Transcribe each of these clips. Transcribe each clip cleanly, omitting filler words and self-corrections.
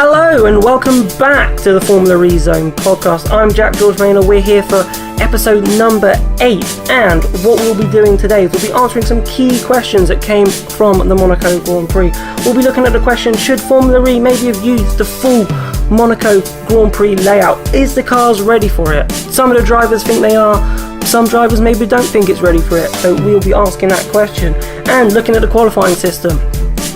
Hello and welcome back to the Formula E Zone podcast. I'm Jack George Maynor. We're here for episode number 8, and what we'll be doing today is we'll be answering some key questions that came from the Monaco Grand Prix. We'll be looking at the question, should Formula E maybe have used the full Monaco Grand Prix layout? Is the cars ready for it? Some of the drivers think they are, some drivers maybe don't think it's ready for it, so we'll be asking that question. And looking at the qualifying system,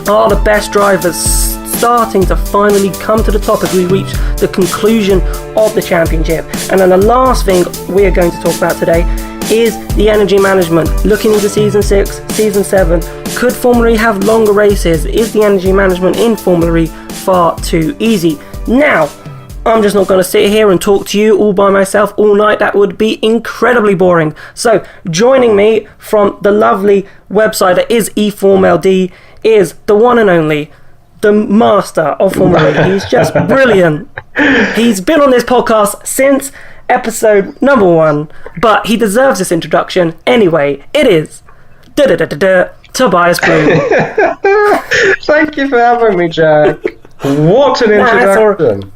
are the best drivers starting to finally come to the top as we reach the conclusion of the championship? And then the last thing we are going to talk about today is the energy management. Looking into season 6, season 7, could Formula E have longer races? Is the energy management in Formula E far too easy? Now, I'm just not going to sit here and talk to you all by myself all night. That would be incredibly boring. So joining me from the lovely website that is eFormLD is the one and only, the master of Formula E. He's just brilliant. He's been on this podcast since episode number 1, but he deserves this introduction anyway. It is Tobias Bloom. Thank you for having me, Jack. What an introduction.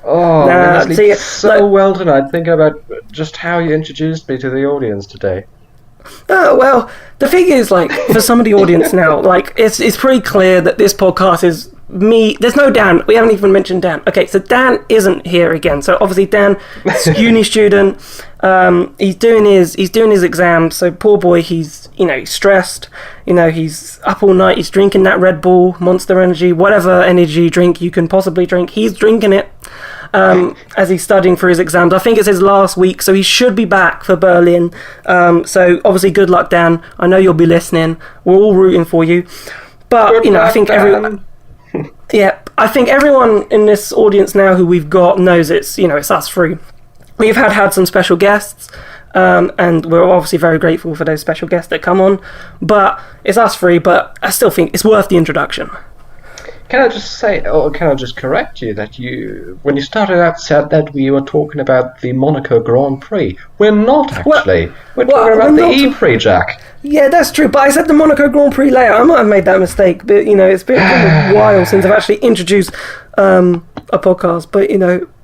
Honestly, well tonight, thinking about just how you introduced me to the audience today. Well, the thing is, like, for some of the audience now, like, it's pretty clear that this podcast is me. There's no Dan. We haven't even mentioned Dan. Okay, so Dan isn't here again. So obviously Dan, uni student, he's doing his exams. So poor boy, he's stressed. He's up all night. He's drinking that Red Bull, Monster Energy, whatever energy drink you can possibly drink. He's drinking it. As he's studying for his exams. I think it's his last week, so he should be back for Berlin. So obviously good luck, Dan. I know you'll be listening. We're all rooting for you. But I think everyone in this audience now who we've got knows it's us three. We've had some special guests, and we're obviously very grateful for those special guests that come on. But it's us three, but I still think it's worth the introduction. Can I just say, or can I just correct you, that when you started out, said that we were talking about the Monaco Grand Prix. We're not, actually. We're talking about the E-Prix, Jack. Yeah, that's true, but I said the Monaco Grand Prix layout. I might have made that mistake, but, it's been a while since I've actually introduced a podcast, but,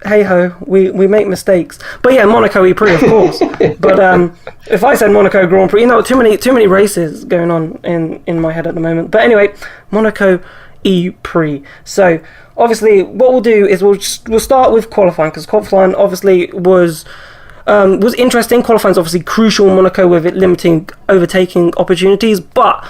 hey-ho, we make mistakes. But yeah, Monaco E-Prix, of course. But if I said Monaco Grand Prix, too many races going on in my head at the moment. But anyway, Monaco E-Prix. So obviously what we'll do is we'll start with qualifying, because qualifying obviously was interesting. Qualifying is obviously crucial in Monaco with it limiting overtaking opportunities, but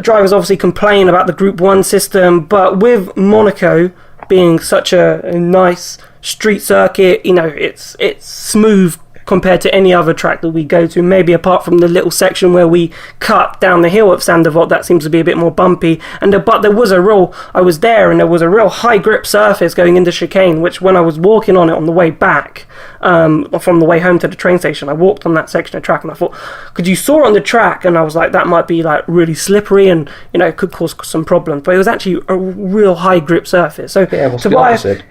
drivers obviously complain about the Group 1 system. But with Monaco being such a nice street circuit, it's smooth compared to any other track that we go to, maybe apart from the little section where we cut down the hill at Sandoval. That seems to be a bit more bumpy, but there was I was there, and there was a real high grip surface going into chicane, which when I was walking on it on the way back, from the way home to the train station, I walked on that section of track, and I thought, because you saw it on the track, and I was like, that might be like really slippery, and it could cause some problems, but it was actually a real high grip surface. So yeah, it was Tobias, the opposite.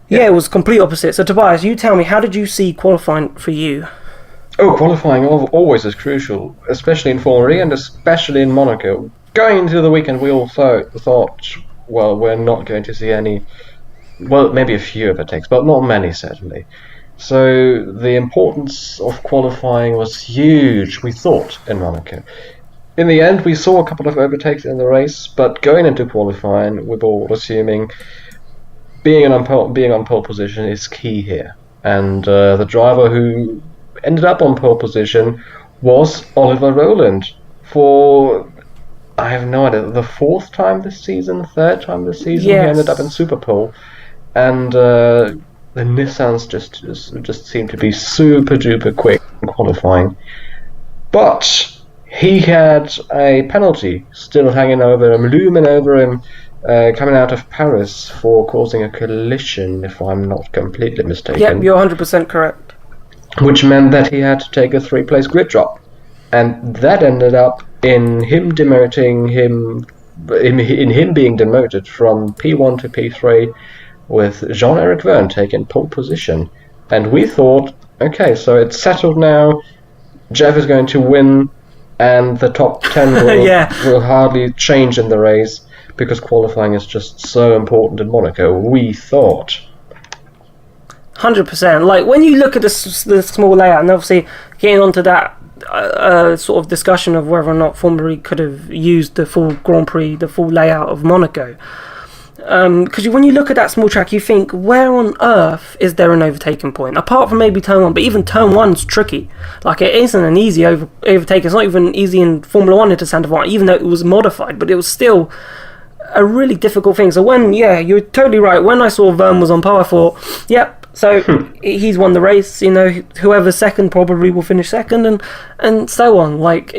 Yeah, it was complete opposite. So Tobias, you tell me, how did you see qualifying for you? Oh, qualifying always is crucial, especially in Formula E and especially in Monaco. Going into the weekend, we all thought, well, we're not going to see any, well, maybe a few overtakes, but not many, certainly. So the importance of qualifying was huge, we thought, in Monaco. In the end, we saw a couple of overtakes in the race, but going into qualifying, we were all assuming being on pole position is key here, and the driver who ended up on pole position was Oliver Rowland for, I have no idea, the 4th time this season, 3rd time this season. Yes. He ended up in Super Pole, and the Nissans just seemed to be super duper quick in qualifying, but he had a penalty still hanging over him, looming over him, coming out of Paris for causing a collision, if I'm not completely mistaken. Yep, you're 100% correct. Which meant that he had to take a 3-place grid drop, and that ended up in him demoting him, in him being demoted from P1 to P3, with Jean-Eric Vergne taking pole position. And we thought, okay, so it's settled now. Jeff is going to win, and the top 10 will hardly change in the race. because qualifying is just so important in Monaco, we thought. 100%. Like, when you look at the small layout, and obviously getting onto that sort of discussion of whether or not Formula E could have used the full Grand Prix, the full layout of Monaco. Because when you look at that small track, you think, where on earth is there an overtaking point? Apart from maybe turn 1, but even turn 1's tricky. Like, it isn't an easy overtake. It's not even easy in Formula 1 into Santa Marta, even though it was modified, but it was still a really difficult thing. So you're totally right. When I saw Vergne was on par, I thought, yep, so he's won the race. You know, whoever's second probably will finish second, and so on. Like,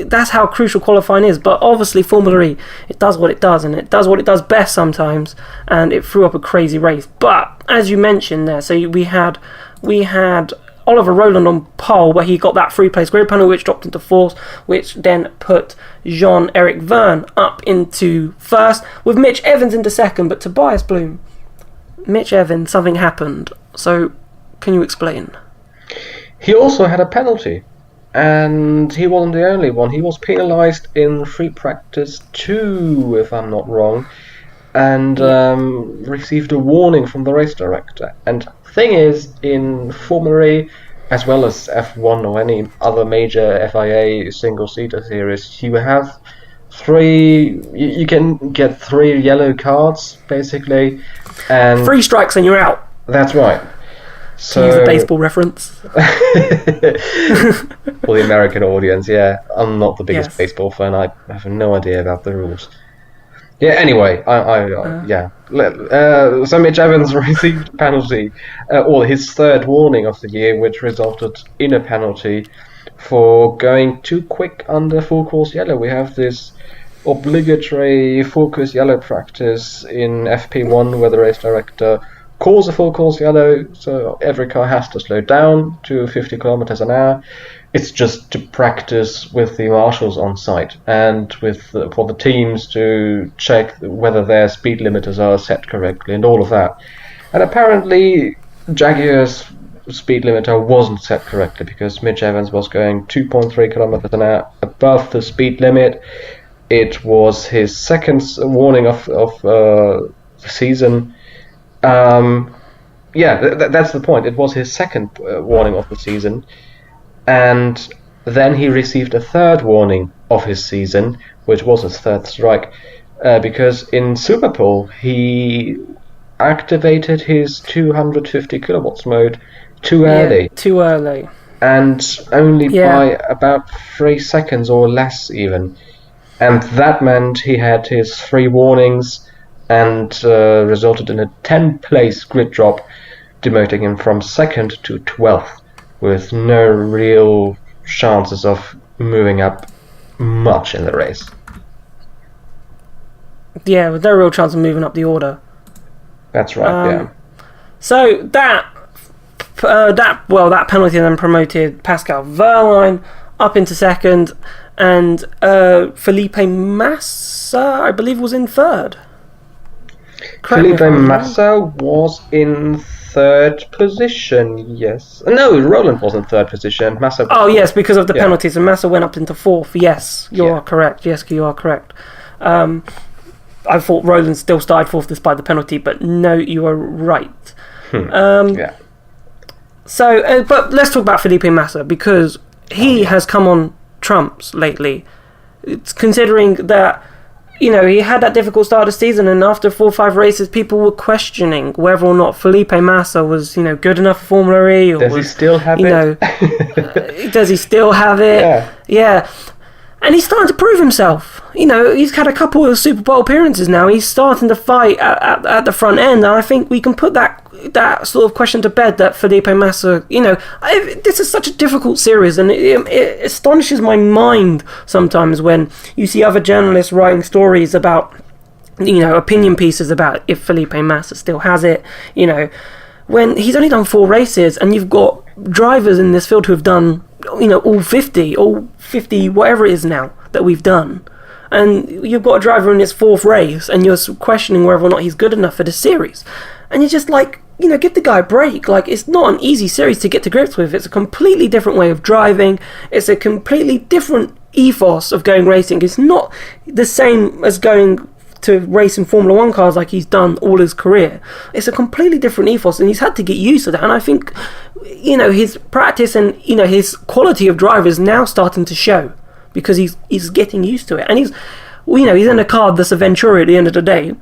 that's how crucial qualifying is. But obviously, Formula E, it does what it does, and it does what it does best sometimes. And it threw up a crazy race. But as you mentioned there, so we had Oliver Rowland on pole, where he got that free-place grid penalty, which dropped into fourth, which then put Jean-Eric Vergne up into first, with Mitch Evans into second. But Tobias Bloom, Mitch Evans, something happened. So, can you explain? He also had a penalty, and he wasn't the only one. He was penalised in free practice 2, if I'm not wrong, and received a warning from the race director. And thing is, in Formula E, as well as F1 or any other major FIA single-seater series, you have you can get 3 yellow cards, basically. And 3 strikes and you're out. That's right. So, to use a baseball reference. For the American audience, yeah. I'm not the biggest baseball fan. I have no idea about the rules. Yeah, anyway, so Mitch Evans received a penalty, or his third warning of the year, which resulted in a penalty for going too quick under full course yellow. We have this obligatory full course yellow practice in FP1 where the race director calls a full course yellow, so every car has to slow down to 50 kilometers an hour. It's just to practice with the marshals on site and for the teams to check whether their speed limiters are set correctly and all of that. And apparently Jaguar's speed limiter wasn't set correctly because Mitch Evans was going 2.3 kilometers an hour above the speed limit. It was his second warning of the season. That's the point. It was his second warning of the season. And then he received a third warning of his season, which was his third strike, because in Superpole he activated his 250 kilowatts mode too early. Too early. And only by about 3 seconds or less even. And that meant he had his 3 warnings and resulted in a 10-place grid drop, demoting him from 2nd to 12th, with no real chances of moving up much in the race. Yeah, with no real chance of moving up the order. That's right, So that penalty then promoted Pascal Wehrlein up into second, and Felipe Massa, I believe, was in third. Felipe Massa was in third position, yes. No, Rowland was in third position. Massa. Yes, because of the penalties, and Massa went up into fourth. Yes, you are correct. Yes, you are correct. I thought Rowland still started fourth despite the penalty, but no, you are right. So, but let's talk about Felipe Massa, because he has come on trumps lately. It's considering that, he had that difficult start of the season, and after 4 or 5 races, people were questioning whether or not Felipe Massa was, good enough for Formula E. Or does he still have it? Does he still have it? Yeah. And he's starting to prove himself. He's had a couple of Super Bowl appearances now. He's starting to fight at the front end, and I think we can put that sort of question to bed, that Felipe Massa, this is such a difficult series, and it astonishes my mind sometimes when you see other journalists writing stories about, opinion pieces about if Felipe Massa still has it, when he's only done 4 races, and you've got drivers in this field who have done, all 50, whatever it is now that we've done. And you've got a driver in his 4th race, and you're questioning whether or not he's good enough for the series. And you're just like, give the guy a break. Like, it's not an easy series to get to grips with. It's a completely different way of driving. It's a completely different ethos of going racing. It's not the same as going to race in Formula 1 cars like he's done all his career. It's a completely different ethos, and he's had to get used to that. And I think, his practice and, his quality of driver is now starting to show, because he's getting used to it. And he's in a car that's a Venturi at the end of the day,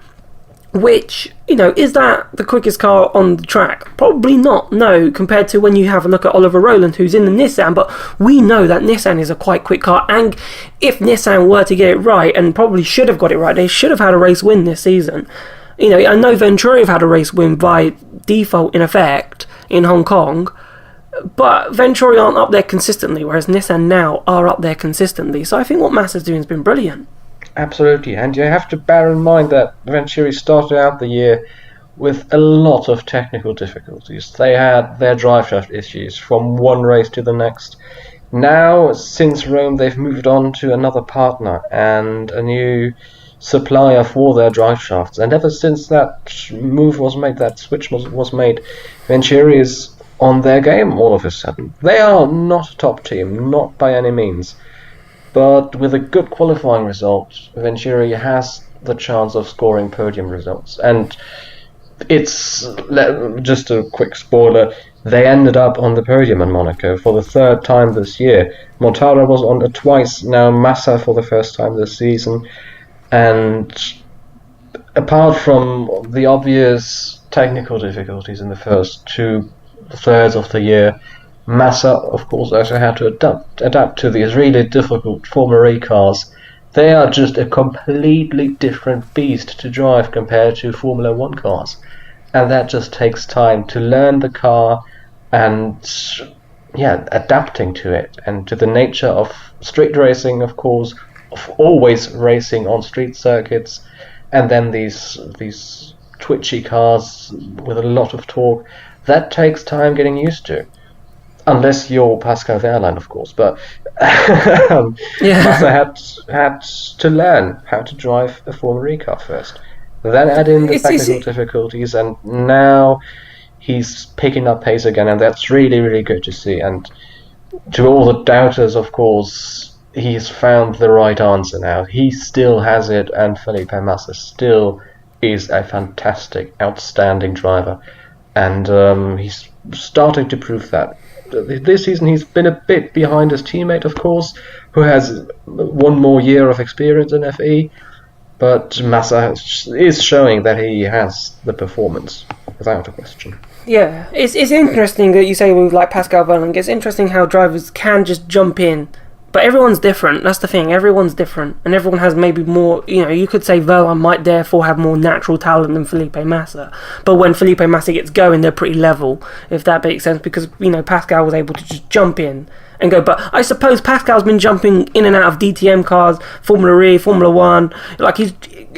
which, is that the quickest car on the track? Probably not, no, compared to when you have a look at Oliver Rowland, who's in the Nissan, but we know that Nissan is a quite quick car, and if Nissan were to get it right, and probably should have got it right, they should have had a race win this season. I know Venturi have had a race win by default, in effect, in Hong Kong, but Venturi aren't up there consistently, whereas Nissan now are up there consistently, so I think what Massa's doing has been brilliant. Absolutely, and you have to bear in mind that Venturi started out the year with a lot of technical difficulties. They had their driveshaft issues from one race to the next. Now, since Rome, they've moved on to another partner and a new supplier for their driveshafts. And ever since that move was made, that switch was made, Venturi is on their game all of a sudden. They are not a top team, not by any means. But with a good qualifying result, Venturi has the chance of scoring podium results. And it's, just a quick spoiler, they ended up on the podium in Monaco for the third time this year. Mortara was on it twice, now Massa for the first time this season. And apart from the obvious technical difficulties in the first 2/3 of the year, Massa, of course, also had to adapt to these really difficult Formula E cars. They are just a completely different beast to drive compared to Formula 1 cars. And that just takes time to learn the car and, adapting to it and to the nature of street racing, of course, of always racing on street circuits, and then these twitchy cars with a lot of torque. That takes time getting used to. Unless you're Pascal Wehrlein, of course, but Massa had to learn how to drive a Formula E car first. Then add in the technical difficulties, and now he's picking up pace again, and that's really, really good to see. And to all the doubters, of course, he's found the right answer now. He still has it, and Felipe Massa still is a fantastic, outstanding driver. And he's starting to prove that. This season he's been a bit behind his teammate, of course, who has one more year of experience in FE, but Massa is showing that he has the performance, without a question. Yeah, it's interesting that you say with like Pascal Wehrlein. It's interesting how drivers can just jump in, but everyone's different. That's the thing. Everyone's different, and everyone has maybe more. You could say Wehrlein might therefore have more natural talent than Felipe Massa. But when Felipe Massa gets going, they're pretty level, if that makes sense. Because Pascal was able to just jump in and go. But I suppose Pascal's been jumping in and out of DTM cars, Formula E, Formula 1. Like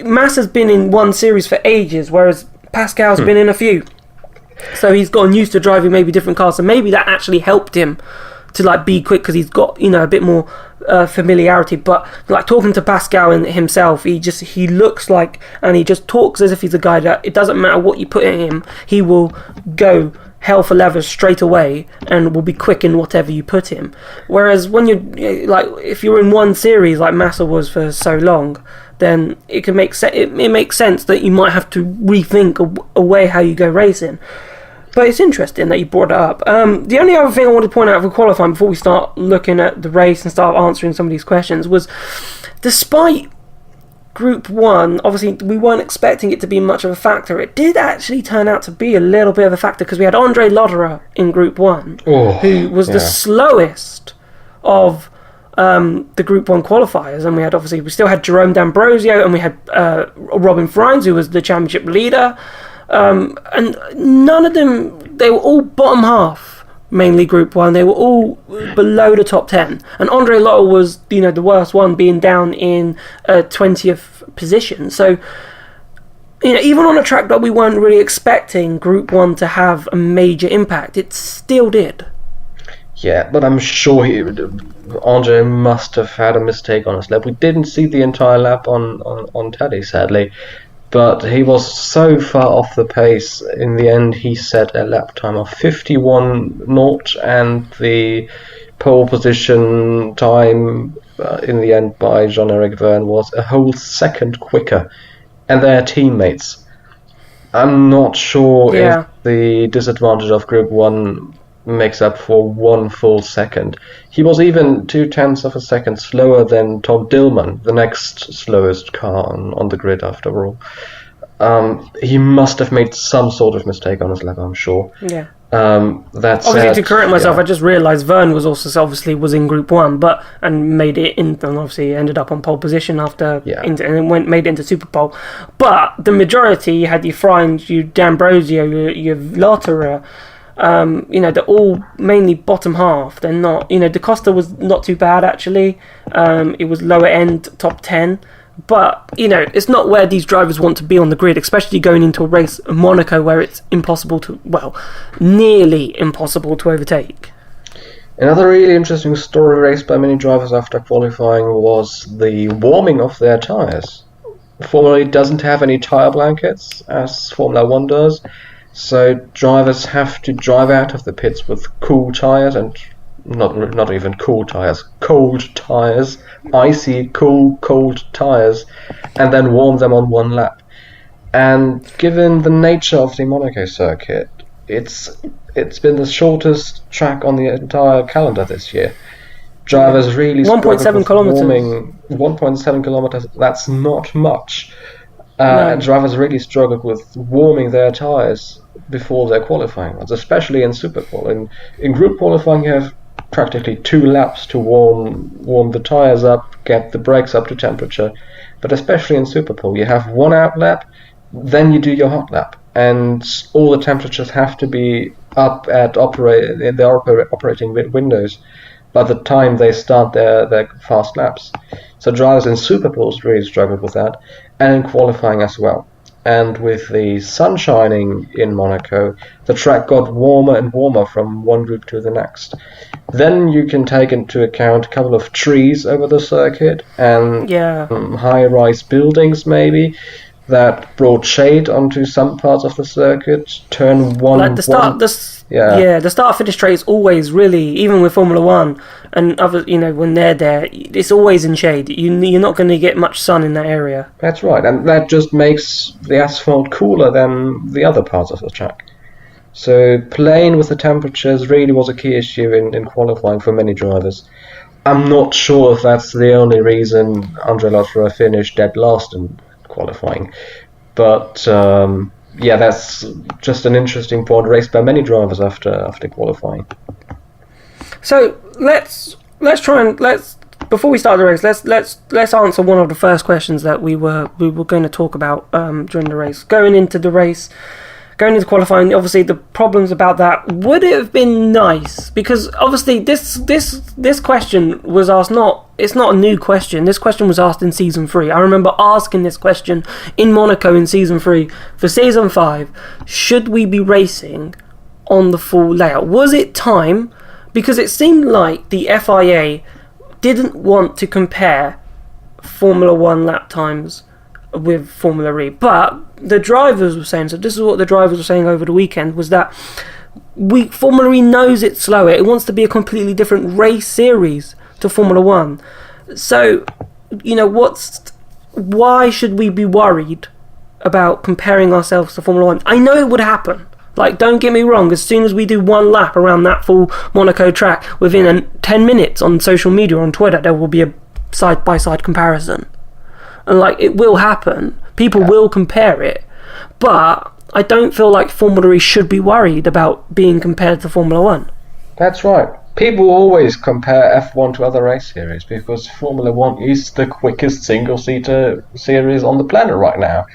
Massa's been in one series for ages, whereas Pascal's been in a few. So he's gotten used to driving maybe different cars. So maybe that actually helped him to like be quick, because he's got a bit more familiarity. But like talking to Pascal and himself, he looks like, and he just talks as if he's a guy that it doesn't matter what you put in him, he will go hell for leather straight away and will be quick in whatever you put him. Whereas when you're like, if you're in one series like Massa was for so long, then it can make it makes sense that you might have to rethink a way how you go racing. But it's interesting that you brought it up. The only other thing I wanted to point out for qualifying before we start looking at the race and start answering some of these questions was, despite Group 1, obviously we weren't expecting it to be much of a factor. It did actually turn out to be a little bit of a factor, because we had Andre Lotterer in Group 1, who was the slowest of the Group 1 qualifiers. And we still had Jerome D'Ambrosio, and we had Robin Freins, who was the championship leader. And none of them, they were all bottom half, mainly Group 1. They were all below the top 10. And Andre Lotterer was, the worst one, being down in 20th position. So, even on a track that we weren't really expecting Group 1 to have a major impact, it still did. Yeah, but I'm sure Andre must have had a mistake on his lap. We didn't see the entire lap on telly, sadly. But he was so far off the pace. In the end, he set a lap time of 51.0, and the pole position time in the end by Jean-Eric Vergne was a whole second quicker and their teammates. I'm not sure if the disadvantage of Group 1 makes up for 1 full second. He was even 0.2 of a second slower than Tom Dillman, the next slowest car on the grid after all. He must have made some sort of mistake on his lap, I'm sure. Yeah. That obviously, said, to correct myself, I just realised Vergne was in Group 1, and made it in, and obviously ended up on pole position after, and then made it into Super Pole. But the majority, you had your Freins, your D'Ambrosio, your Lotterer, they're all mainly bottom half. They're not, Da Costa was not too bad actually. It was lower end, top 10. But, it's not where these drivers want to be on the grid, especially going into a race in Monaco where it's nearly impossible to overtake. Another really interesting story raised by many drivers after qualifying was the warming of their tyres. Formula E doesn't have any tyre blankets, as Formula 1 does, so drivers have to drive out of the pits with cool tyres, and not even cool tyres, cold tyres, icy, cold tyres, and then warm them on one lap. And given the nature of the Monaco circuit, it's been the shortest track on the entire calendar this year. Drivers really 1.7 kilometers. 1.7 kilometers, that's not much. And drivers really struggled with warming their tyres before their qualifying runs, especially in Superpole. In group qualifying, you have practically 2 laps to warm the tyres up, get the brakes up to temperature. But especially in Superpole, you have 1 out lap, then you do your hot lap, and all the temperatures have to be up at in their operating windows by the time they start their fast laps. So drivers in Superpoles really struggled with that, and in qualifying as well. And with the sun shining in Monaco, the track got warmer and warmer from one group to the next. Then you can take into account a couple of trees over the circuit and high-rise buildings maybe that brought shade onto some parts of the circuit. The start-finish straight is always really, even with Formula 1 and other, when they're there, it's always in shade. You're not going to get much sun in that area. That's right, and that just makes the asphalt cooler than the other parts of the track. So playing with the temperatures really was a key issue in qualifying for many drivers. I'm not sure if that's the only reason André Lotterer finished dead last in qualifying, but that's just an interesting point raised by many drivers after qualifying. So let's before we start the race, let's answer one of the first questions that we were going to talk about during the race. Going into qualifying, obviously the problems about that. Would it have been nice, because obviously this question was asked, it's not a new question. This question was asked in season 3. I remember asking this question in Monaco in season 3. For season 5, should we be racing on the full layout? Was it time? Because it seemed like the FIA didn't want to compare Formula 1 lap times with Formula E, but the drivers were saying, so this is what the drivers were saying over the weekend, was that Formula E knows it's slower. It wants to be a completely different race series to Formula 1. So, why should we be worried about comparing ourselves to Formula 1? I know it would happen. Like, don't get me wrong, as soon as we do 1 lap around that full Monaco track, within 10 minutes on social media, on Twitter, there will be a side-by-side comparison. And, it will happen. People will compare it. But I don't feel like Formula E should be worried about being compared to Formula 1. That's right. People always compare F1 to other race series because Formula 1 is the quickest single-seater series on the planet right now.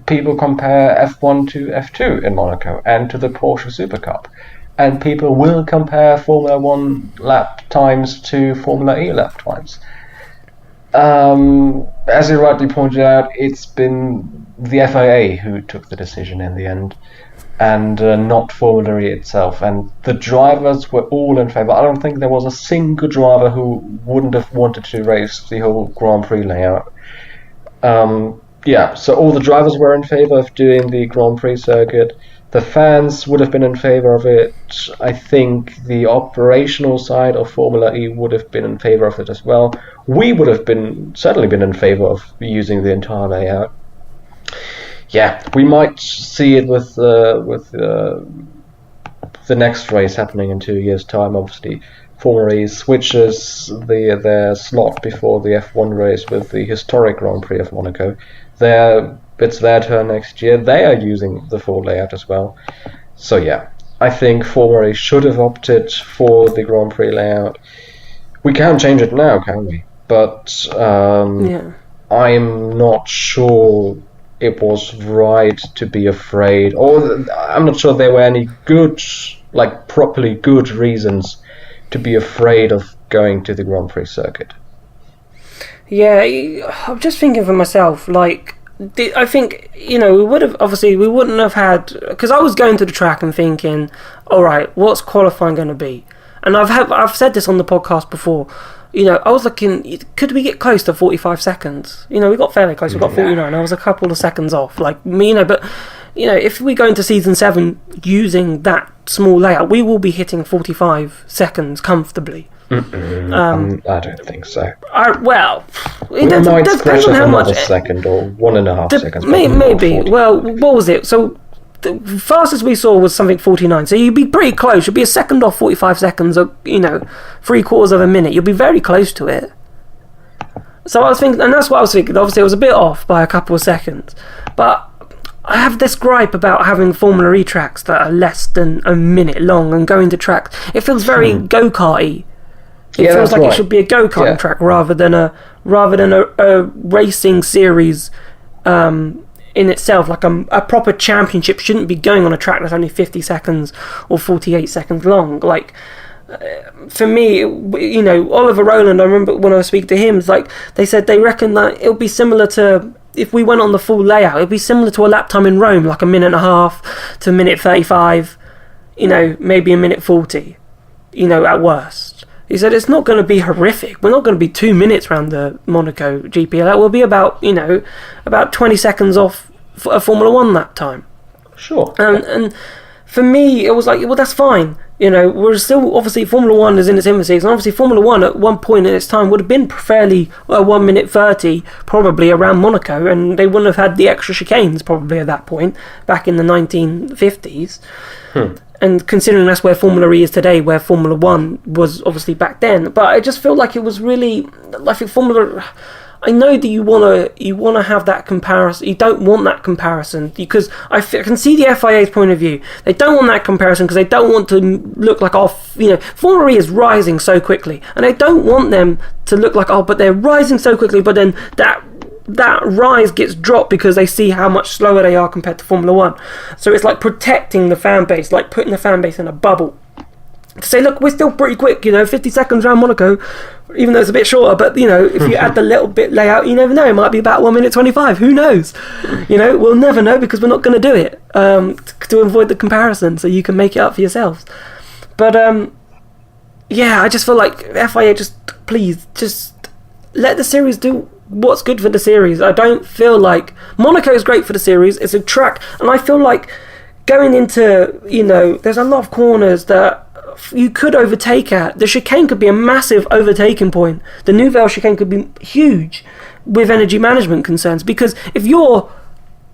People compare F1 to F2 in Monaco and to the Porsche Super Cup. And people will compare Formula 1 lap times to Formula E lap times. As you rightly pointed out, it's been the FIA who took the decision in the end, and not Formula E itself. And the drivers were all in favour. I don't think there was a single driver who wouldn't have wanted to race the whole Grand Prix layout. yeah, so all the drivers were in favor of doing the Grand Prix circuit. The fans would have been in favor of it. I think the operational side of Formula E would have been in favor of it as well. We would have certainly been in favor of using the entire layout. Yeah, we might see it with the next race happening in 2 years' time. Obviously, Formula E switches their slot before the F1 race with the historic Grand Prix of Monaco. It's their turn next year. They are using the full layout as well. So yeah, I think Formula E should have opted for the Grand Prix layout. We can't change it now, can we? But I'm not sure it was right to be afraid, or I'm not sure there were any good, like properly good reasons to be afraid of going to the Grand Prix circuit. Yeah, I'm just thinking for myself, like, I think, we wouldn't have had, because I was going to the track and thinking, all right, what's qualifying going to be? And I've said this on the podcast before. I was looking, could we get close to 45 seconds? We got fairly close. We got 49. I was a couple of seconds off. But if we go into season 7 using that small layout, we will be hitting 45 seconds comfortably. I don't think so. It might depends on how much. A second or 1.5 seconds. Maybe. Well, what was it? So the fastest we saw was something 49. So you'd be pretty close. You'd be a second off 45 seconds, or 3/4 of a minute. You'd be very close to it. So I was thinking, and that's what I was thinking. Obviously, it was a bit off by a couple of seconds, but I have this gripe about having Formula E tracks that are less than a minute long and going to tracks. It feels very go-karty. It feels like it should be a go-kart track rather than a racing series in itself. Like a proper championship shouldn't be going on a track that's only 50 seconds or 48 seconds long. Like, for me, Oliver Rowland, I remember when I was speaking to him, it's like they said they reckon that it'll be similar to, if we went on the full layout, it'd be similar to a lap time in Rome, like a minute and a half to a minute 35, maybe a minute 40, at worst. He said it's not going to be horrific. We're not going to be 2 minutes around the Monaco GP. That will be about 20 seconds off a Formula 1 lap time. Sure. And for me, it was like, well, that's fine. We're still, obviously, Formula 1 is in its infancy, and obviously Formula 1 at one point in its time would have been fairly 1 minute 30, probably around Monaco, and they wouldn't have had the extra chicanes probably at that point, back in the 1950s. And considering that's where Formula E is today, where Formula 1 was obviously back then. But I just feel like it was really, I think I know that you wanna have that comparison. You don't want that comparison because I can see the FIA's point of view. They don't want that comparison because they don't want to look like, Formula E is rising so quickly, and they don't want them to look like, but they're rising so quickly, but then that rise gets dropped because they see how much slower they are compared to Formula 1. So it's like protecting the fan base, like putting the fan base in a bubble. To say, look, we're still pretty quick, 50 seconds around Monaco, even though it's a bit shorter, but, if you add the little bit layout, you never know, it might be about 1 minute 25, who knows? We'll never know because we're not going to do it, to avoid the comparison, so you can make it up for yourselves. But, I just feel like FIA please, let the series do what's good for the series. I don't feel like Monaco is great for the series. It's a track, and I feel like going into, there's a lot of corners that you could overtake at. The chicane could be a massive overtaking point. The Nouvelle chicane could be huge with energy management concerns, because if you're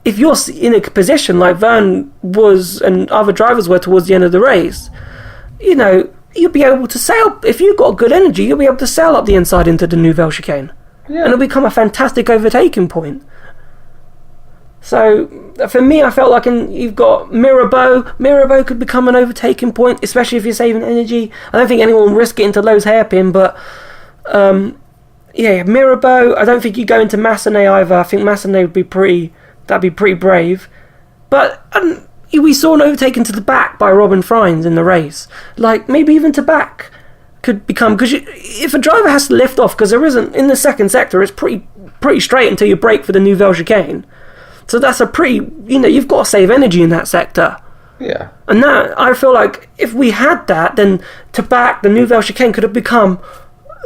in a position like Vergne was and other drivers were towards the end of the race, you'll be able to sail. If you've got good energy, you'll be able to sail up the inside into the Nouvelle chicane. Yeah. And it'll become a fantastic overtaking point. So, for me, I felt like you've got Mirabeau. Mirabeau could become an overtaking point, especially if you're saving energy. I don't think anyone will risk it into Lowe's hairpin, but Mirabeau. I don't think you go into Massenet either. I think Massenet would be pretty brave. But we saw an overtaking to the back by Robin Freins in the race. Like, maybe even to back could become, because if a driver has to lift off, because there isn't, in the second sector, it's pretty straight until you brake for the Nouvelle chicane. So that's a pretty, you've got to save energy in that sector. Yeah. And that, I feel like if we had that, then to back, the Nouvelle chicane could have become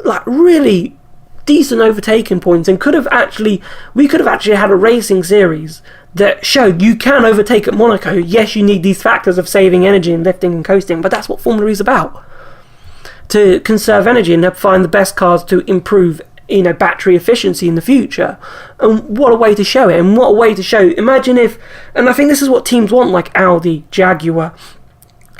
like really decent overtaking points, and we could have actually had a racing series that showed you can overtake at Monaco. Yes, you need these factors of saving energy and lifting and coasting, but that's what Formula E is about. To conserve energy and find the best cars to improve, battery efficiency in the future. And what a way to show it, and what a way to show. Imagine if, and I think this is what teams want, like Audi, Jaguar.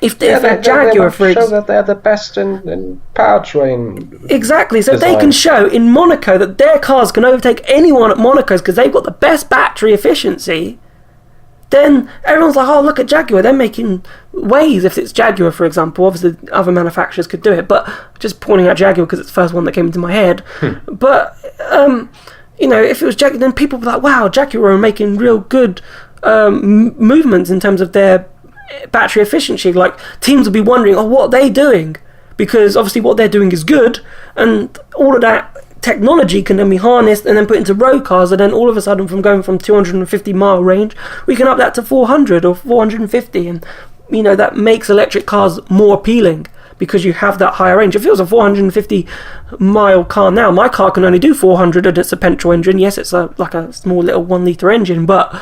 If Jaguar, for show that they're the best in powertrain. Exactly, so design. they can show in Monaco that their cars can overtake anyone at Monaco's because they've got the best battery efficiency. Then everyone's like, oh, look at Jaguar, they're making waves. If it's Jaguar, for example, obviously other manufacturers could do it, but just pointing out Jaguar because it's the first one that came into my head. But, if it was Jaguar, then people would be like, wow, Jaguar are making real good movements in terms of their battery efficiency. Like, teams will be wondering, oh, what are they doing? Because obviously what they're doing is good, and all of that technology can then be harnessed and then put into road cars, and then all of a sudden, from going from 250 mile range, we can up that to 400 or 450, and that makes electric cars more appealing because you have that higher range. If it was a 450 mile car now, my car can only do 400 and it's a petrol engine. Yes, it's like a small little 1 litre engine, but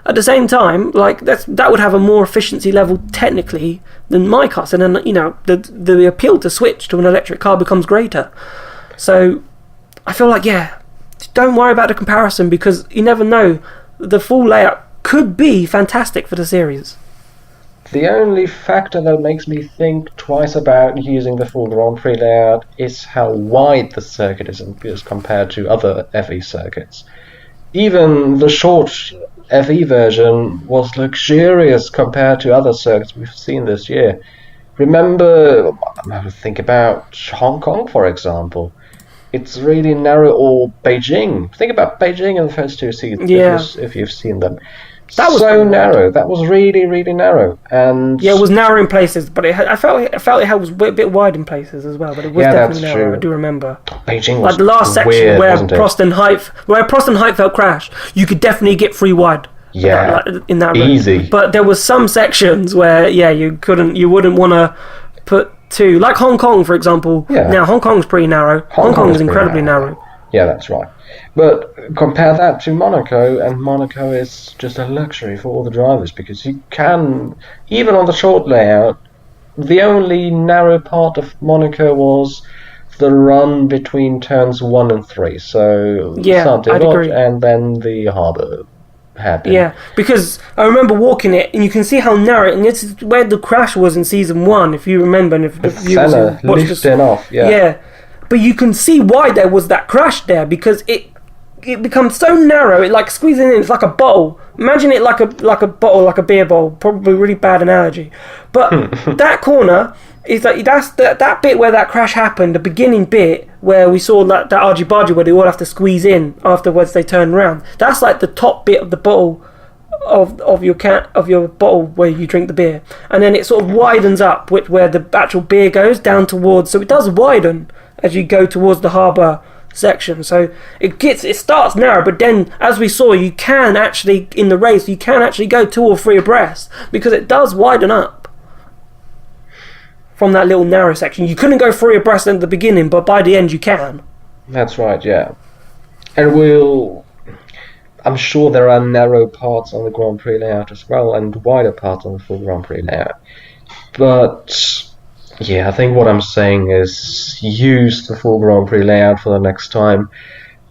at the same time, like that would have a more efficiency level technically than my car. So then, the appeal to switch to an electric car becomes greater. So I feel like, don't worry about the comparison because you never know. The full layout could be fantastic for the series. The only factor that makes me think twice about using the full Grand Prix layout is how wide the circuit is compared to other FE circuits. Even the short FE version was luxurious compared to other circuits we've seen this year. Remember, think about Hong Kong, for example. It's really narrow, or Beijing. Think about Beijing in the first two seasons, if you've seen them. That was so narrow. That was really, really narrow. And it was narrow in places, but I felt it was a bit wide in places as well. But it was definitely narrow. True. I do remember. Beijing was like the last section where Prost and Heifeld crashed. You could definitely get free wide. Yeah, in that easy. Road. But there was some sections where you wouldn't want to put two, like Hong Kong, for example. Yeah. Now Hong Kong's pretty narrow. Hong Kong is incredibly narrow. Yeah, that's right. But compare that to Monaco, and Monaco is just a luxury for all the drivers because you can, even on the short layout, the only narrow part of Monaco was the run between turns 1 and 3. So I'd agree. And then the harbour hairpin. Yeah, because I remember walking it, and you can see how narrow, and this is where the crash was in season 1, if you remember, and if you lifting off. Yeah. But you can see why there was that crash there, because it becomes so narrow, it like squeezing in, it's like a bottle. Imagine it like a bottle, like a beer bottle, probably a really bad analogy. But that corner is like, that's that bit where that crash happened, the beginning bit where we saw that argy-bargy where they all have to squeeze in afterwards they turn around. That's like the top bit of the bottle of your bottle where you drink the beer. And then it sort of widens up where the actual beer goes down towards, so it does widen as you go towards the harbour section. So it starts narrow, but then as we saw, you can actually in the race go 2 or 3 abreast because it does widen up from that little narrow section. You couldn't go 3 abreast at the beginning, but by the end you can. That's right, yeah. And I'm sure there are narrow parts on the Grand Prix layout as well, and wider parts on the full Grand Prix layout. But I think what I'm saying is use the full Grand Prix layout for the next time.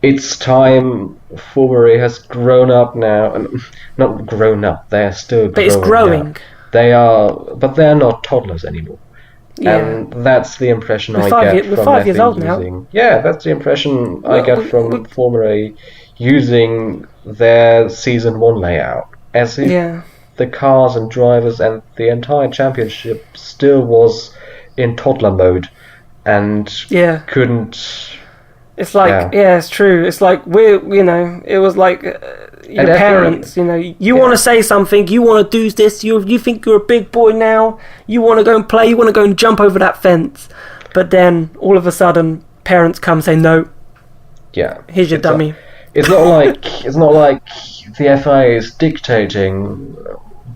It's time. Formula E has grown up now, and not grown up. They're still growing. But it's growing. They are, but they're not toddlers anymore. Yeah. And that's the impression I get from 5 years old now. Yeah, that's the impression I get from Formula E using their season 1 layout, as if the cars and drivers and the entire championship still was in toddler mode and couldn't. It's like it's true. It's like it was like your parents. You want to say something, you want to do this. You think you're a big boy now. You want to go and play. You want to go and jump over that fence. But then all of a sudden, parents come and say no. Yeah, here's your dummy. It's not like the FIA is dictating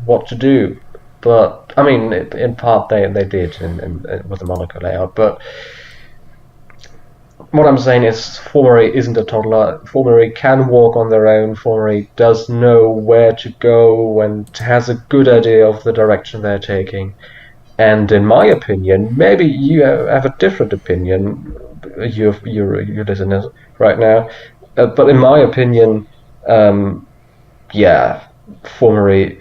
what to do. But I mean, in part they did with the Monaco layout. But what I'm saying is Formary isn't a toddler. Formary can walk on their own. Formary does know where to go and has a good idea of the direction they're taking. And in my opinion, maybe you have a different opinion, you listeners right now, but in my opinion, Formary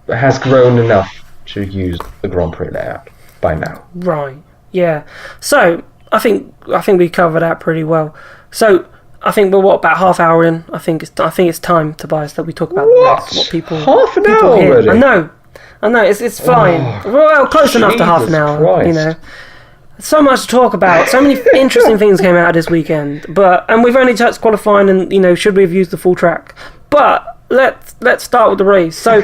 has grown enough to use the Grand Prix layout by now. Right. Yeah. So I think we covered that pretty well. So I think we're about half hour in. I think it's time, Tobias, that we talk about the race. What people half an hour already? I know. It's flying. Well, close enough to half an hour. Christ. You know. So much to talk about. So many interesting things came out this weekend. And we've only touched qualifying, and should we have used the full track? But let's start with the race. So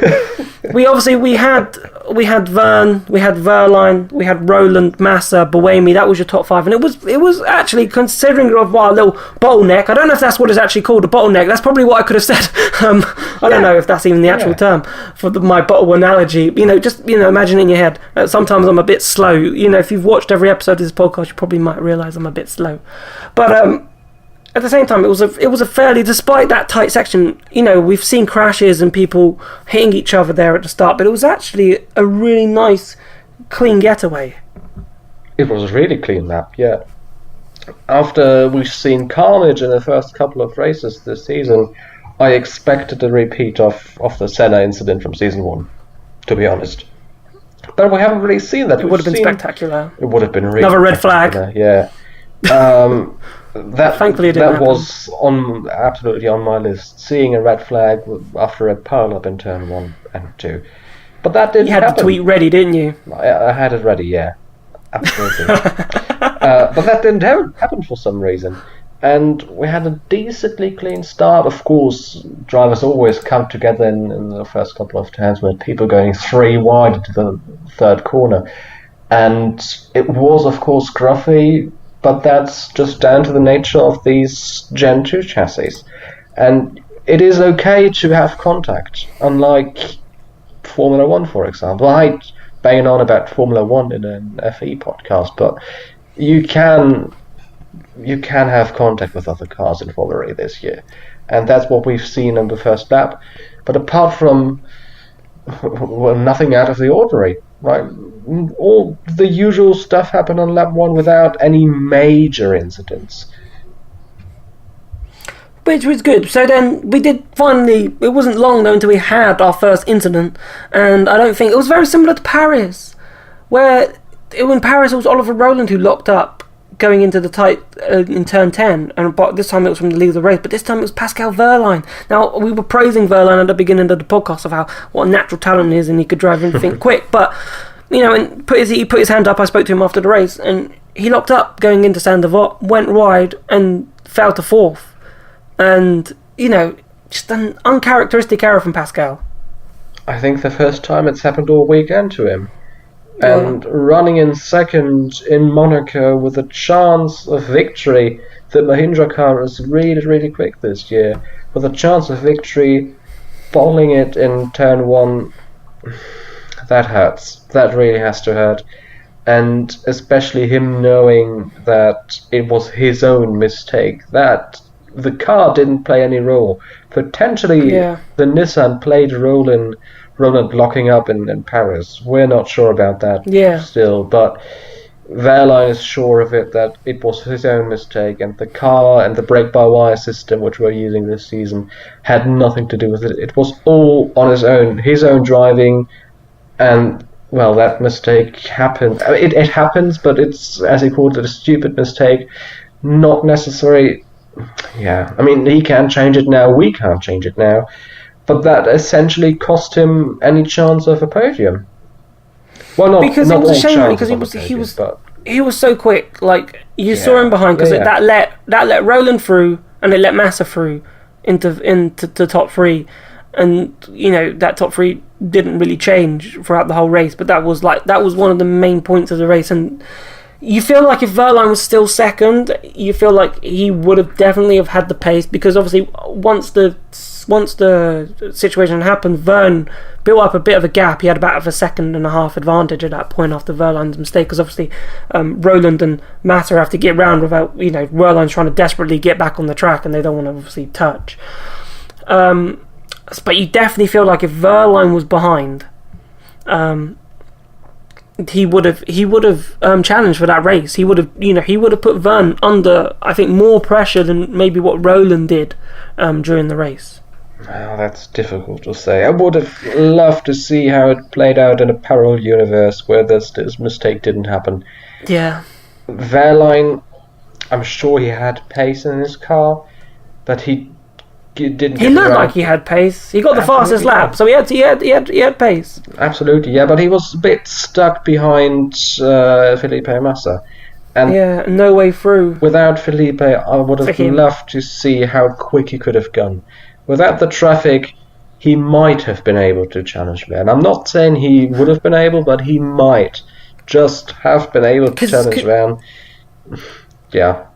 we had Vergne, we had Verline, we had Roland, Massa, Buemi. That was your top 5, and it was actually, considering a little bottleneck. I don't know if that's what it's actually called, a bottleneck. That's probably what I could have said. I don't know if that's even the actual term for my bottle analogy. Imagine in your head. Sometimes I'm a bit slow. If you've watched every episode of this podcast, you probably might realise I'm a bit slow. But at the same time, it was a fairly, despite that tight section, we've seen crashes and people hitting each other there at the start, but it was actually a really nice, clean getaway. It was a really clean lap, yeah. After we've seen carnage in the first couple of races this season, I expected a repeat of the Senna incident from season 1, to be honest. But we haven't really seen that. It would have been spectacular. It would have been really another red flag. Yeah. Thankfully it didn't happen. Was absolutely on my list. Seeing a red flag after a pile up in turn 1 and 2, but that didn't happen. You had the tweet ready, didn't you? I had it ready, yeah, absolutely. But that didn't happen for some reason, and we had a decently clean start. Of course, drivers always come together in the first couple of turns with people going 3 wide into the third corner, and it was of course scruffy. But that's just down to the nature of these Gen 2 chassis. And it is okay to have contact, unlike Formula 1, for example. I hate banging on about Formula 1 in an FE podcast, but you can have contact with other cars in Formula E this year. And that's what we've seen in the first lap. But apart from nothing out of the ordinary, right? All the usual stuff happened on lap 1 without any major incidents. Which was good. So then we did finally, it wasn't long though until we had our first incident, and I don't think, it was very similar to Paris, where in Paris it was Oliver Rowland who locked up going into the tight in turn 10, and this time it was from the lead of the race, but this time it was Pascal Wehrlein. Now, we were praising Wehrlein at the beginning of the podcast of what a natural talent he is, and he could drive everything quick, but and he put his hand up. I spoke to him after the race, and he locked up going into Saint-Devote, went wide, and fell to 4th. And, just an uncharacteristic error from Pascal. I think the first time it's happened all weekend to him. And running in second in Monaco with a chance of victory. The Mahindra car is really, really quick this year. With a chance of victory, bowling it in turn 1, that hurts. That really has to hurt. And especially him knowing that it was his own mistake, that the car didn't play any role. Potentially the Nissan played a role in Roland locking up in Paris. We're not sure about that still, but Wehrlein is sure of it, that it was his own mistake, and the car and the brake-by-wire system which we're using this season had nothing to do with it. It was all on his own driving, and well, that mistake happened. I mean, it happens, but it's, as he called it, a stupid mistake, not necessary. Yeah, I mean, he can change it now, we can't change it now, but that essentially cost him any chance of a podium. Well, not because not it was all a shame chances because of a podium, but he was so quick. Like you saw him behind, because that let Roland through, and it let Massa through into the top 3, and that top 3 didn't really change throughout the whole race. But that was one of the main points of the race, and you feel like if Wehrlein was still second, you feel like he would have definitely have had the pace, because obviously once the the situation happened, Vergne built up a bit of a gap. He had about a second and a half advantage at that point after Verline's mistake, because obviously Roland and Massa have to get round without, Verline's trying to desperately get back on the track, and they don't want to obviously touch. But you definitely feel like if Verline was behind, he would have challenged for that race. He would have put Vergne under, I think, more pressure than maybe what Roland did during the race. Well, that's difficult to say. I would have loved to see how it played out in a parallel universe where this mistake didn't happen. Yeah. Verline, I'm sure he had pace in his car, but he didn't. He looked like he had pace. He got the fastest lap, so he had pace. Absolutely, yeah, but he was a bit stuck behind Felipe Massa. And no way through. Without Felipe, I would have loved to see how quick he could have gone. Without the traffic, he might have been able to challenge Vergne. I'm not saying he would have been able, but he might just have been able to challenge Vergne. Yeah.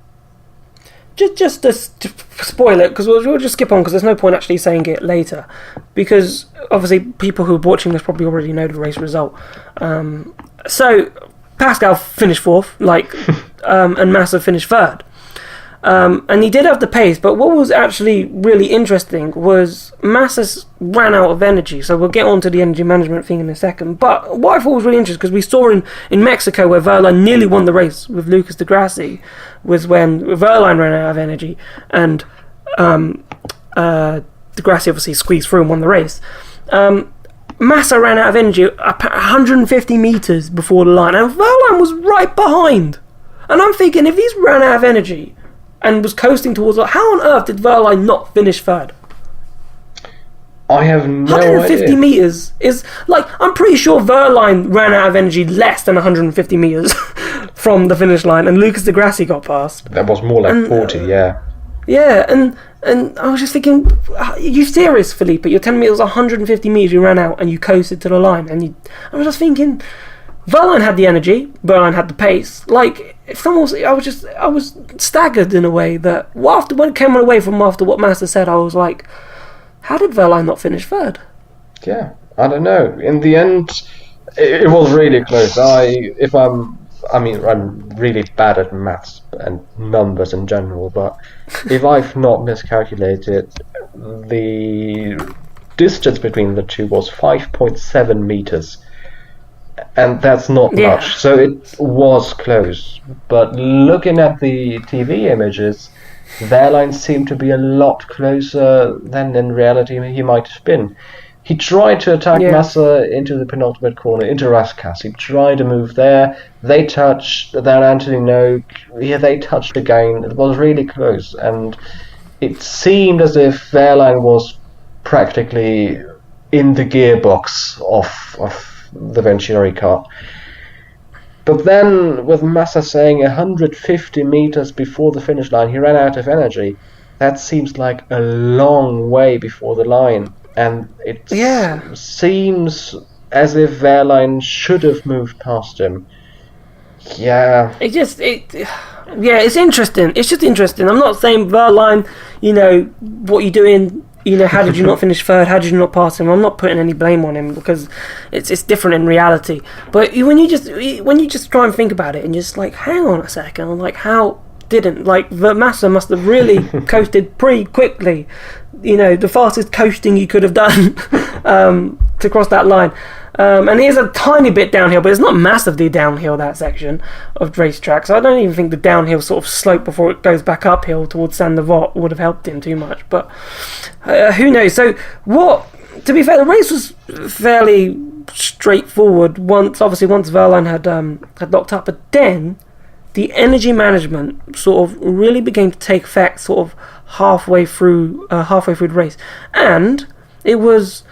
Just to spoil it, because we'll just skip on, because there's no point actually saying it later, because obviously people who are watching this probably already know the race result. So Pascal finished fourth, and Massa finished third. And he did have the pace, but what was actually really interesting was Massa ran out of energy, so we'll get on to the energy management thing in a second. But what I thought was really interesting, because we saw in Mexico where Verline nearly won the race with Lucas de Grassi, was when Verline ran out of energy, and de Grassi obviously squeezed through and won the race. Massa ran out of energy 150 metres before the line, and Verline was right behind. And I'm thinking, if he's ran out of energy and was coasting towards, how on earth did Verline not finish third? I have no 150 idea. metres is I'm pretty sure Verline ran out of energy less than 150 metres from the finish line, and Lucas de Grassi got past. That was more like 40, yeah. Yeah, and I was just thinking, are you serious, Felipe? You're telling me it was 150 metres you ran out and you coasted to the line, and I was just thinking, Verline had the energy, Verline had the pace. If someone was, I was staggered in a way that when it came away from after what Massa said, I was like, how did Verline not finish third? Yeah, I don't know. In the end, it was really close. I'm really bad at maths and numbers in general, but if I've not miscalculated, the distance between the two was 5.7 meters. And that's not much, so it was close. But looking at the TV images, Verline seemed to be a lot closer than in reality he might have been. He tried to attack Massa into the penultimate corner, into Raskas. He tried to move there. They touched. Then Anthony Noak. Yeah, they touched again. It was really close, and it seemed as if Verline was practically in the gearbox of the Venturi car. But then, with Massa saying 150 meters before the finish line, he ran out of energy. That seems like a long way before the line, and it seems as if Verline should have moved past him. Yeah. It's interesting. It's just interesting. I'm not saying Verline, what you doing. How did you not finish third? How did you not pass him? I'm not putting any blame on him, because it's different in reality. But when you just try and think about it, and you're just hang on a second, I'm how didn't the Massa must have really coasted pretty quickly, the fastest coasting you could have done to cross that line. And here's a tiny bit downhill, but it's not massively downhill, that section of racetrack. So I don't even think the downhill sort of slope before it goes back uphill towards Saint-Devote would have helped him too much. But who knows? So to be fair, the race was fairly straightforward once Verline had locked up. But then the energy management sort of really began to take effect sort of halfway through the race. And it was...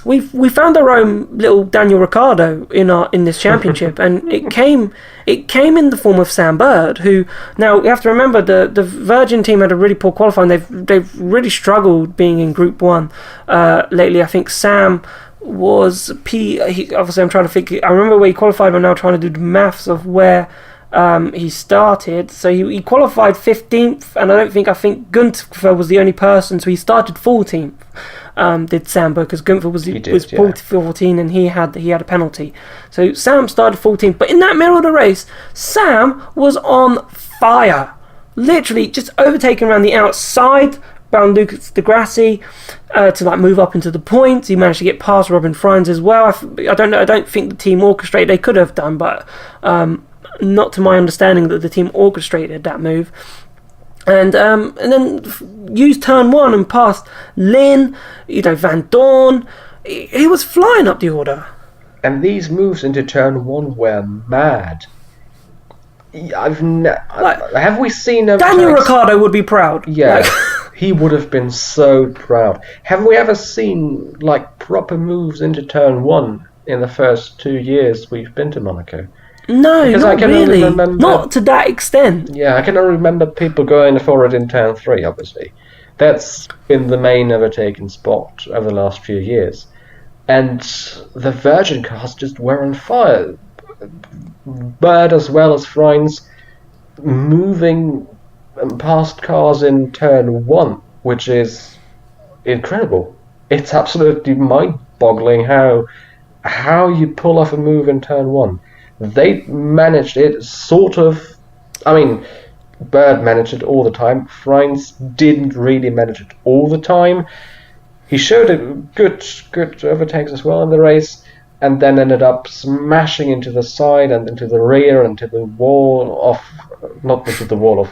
We found our own little Daniel Ricciardo in this championship, and it came in the form of Sam Bird, who, now you have to remember, the Virgin team had a really poor qualifying. They've really struggled being in Group 1 lately. I think Sam was obviously I'm trying to think. I remember where he qualified, but I'm now trying to do the maths of where He started, so he qualified 15th, and I think Gunther was the only person, so he started 14th. Did Sambo, because Gunther was 14 and he had a penalty. So Sam started 14th, but in that middle of the race, Sam was on fire, literally just overtaking around the outside. Around Lucas de Grassi to move up into the points. He managed to get past Robin Freins as well. I don't know. I don't think the team orchestrated. They could have done, but not to my understanding that the team orchestrated that move. And then used turn 1 and passed Lynn, Van Dorn. He was flying up the order. And these moves into turn 1 were mad. Have we seen Daniel Ricciardo would be proud. Yeah. He would have been so proud. Have we ever seen proper moves into turn 1 in the first 2 years we've been to Monaco? No, because not really. Not to that extent. Yeah, I can only remember people going forward in turn 3, obviously. That's been the main overtaken spot over the last few years. And the Vergne cars just were on fire. Bird as well as Freins moving past cars in turn 1, which is incredible. It's absolutely mind-boggling how you pull off a move in turn 1. They managed it sort of. I mean, Bird managed it all the time. Freins didn't really manage it all the time. He showed a good overtakes as well in the race, and then ended up smashing into the side and into the rear and into the wall of, not into the wall of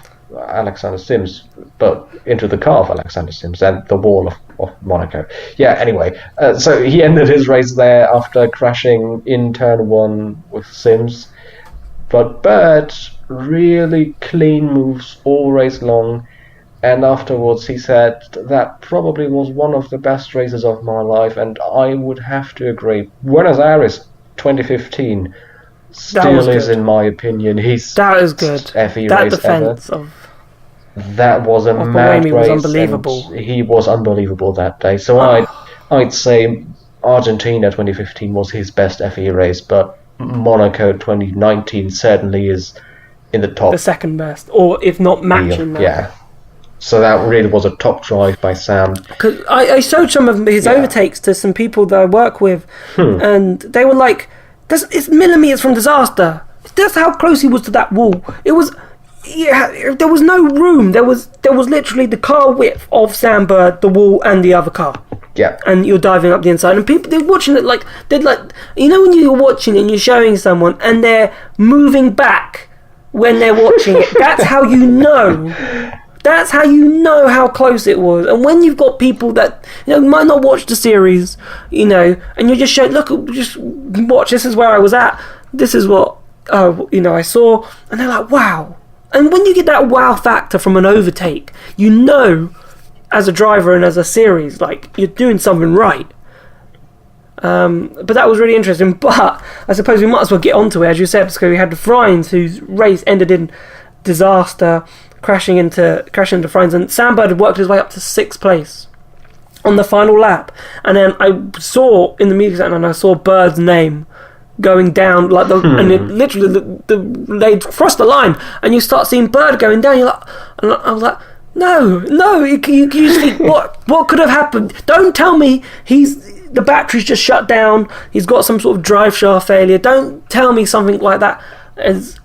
Alexander Sims, but into the car of Alexander Sims and the wall of Monaco. Yeah, anyway, so he ended his race there after crashing in turn 1 with Sims. But Bird really clean moves all race long, and afterwards he said that probably was one of the best races of my life, and I would have to agree. Buenos Aires 2015 still is, in my opinion, that is good. FE that race defense ever. That was a mad race. Was unbelievable. He was unbelievable that day. So I'd say Argentina 2015 was his best FE race, but Monaco 2019 certainly is in the top. The second best, or if not matching that. Yeah. So that really was a top drive by Sam. Because I showed some of his overtakes to some people that I work with, and they were like, it's millimeters from disaster. That's how close he was to that wall. It was, there was no room. There was literally the car width of Sam Bird, the wall, and the other car. Yeah. And you're diving up the inside, and people, they're watching it when you're watching and you're showing someone and they're moving back when they're watching it. That's how you know. That's how you know how close it was. And when you've got people that might not watch the series, and you're just showing, look, just watch. This is where I was at. This is what I saw, and they're like, wow. And when you get that wow factor from an overtake, as a driver and as a series, you're doing something right. But that was really interesting. But I suppose we might as well get onto it, as you said, because we had the Freins, whose race ended in disaster, crashing into Freins, and Sam Bird had worked his way up to 6th place on the final lap. And then I saw in the media center, and I saw Bird's name going down, and it literally they crossed the line, and you start seeing Bird going down. You're like, and I was like, no, you just think, what could have happened? Don't tell me the battery's just shut down. He's got some sort of drive shaft failure. Don't tell me something like that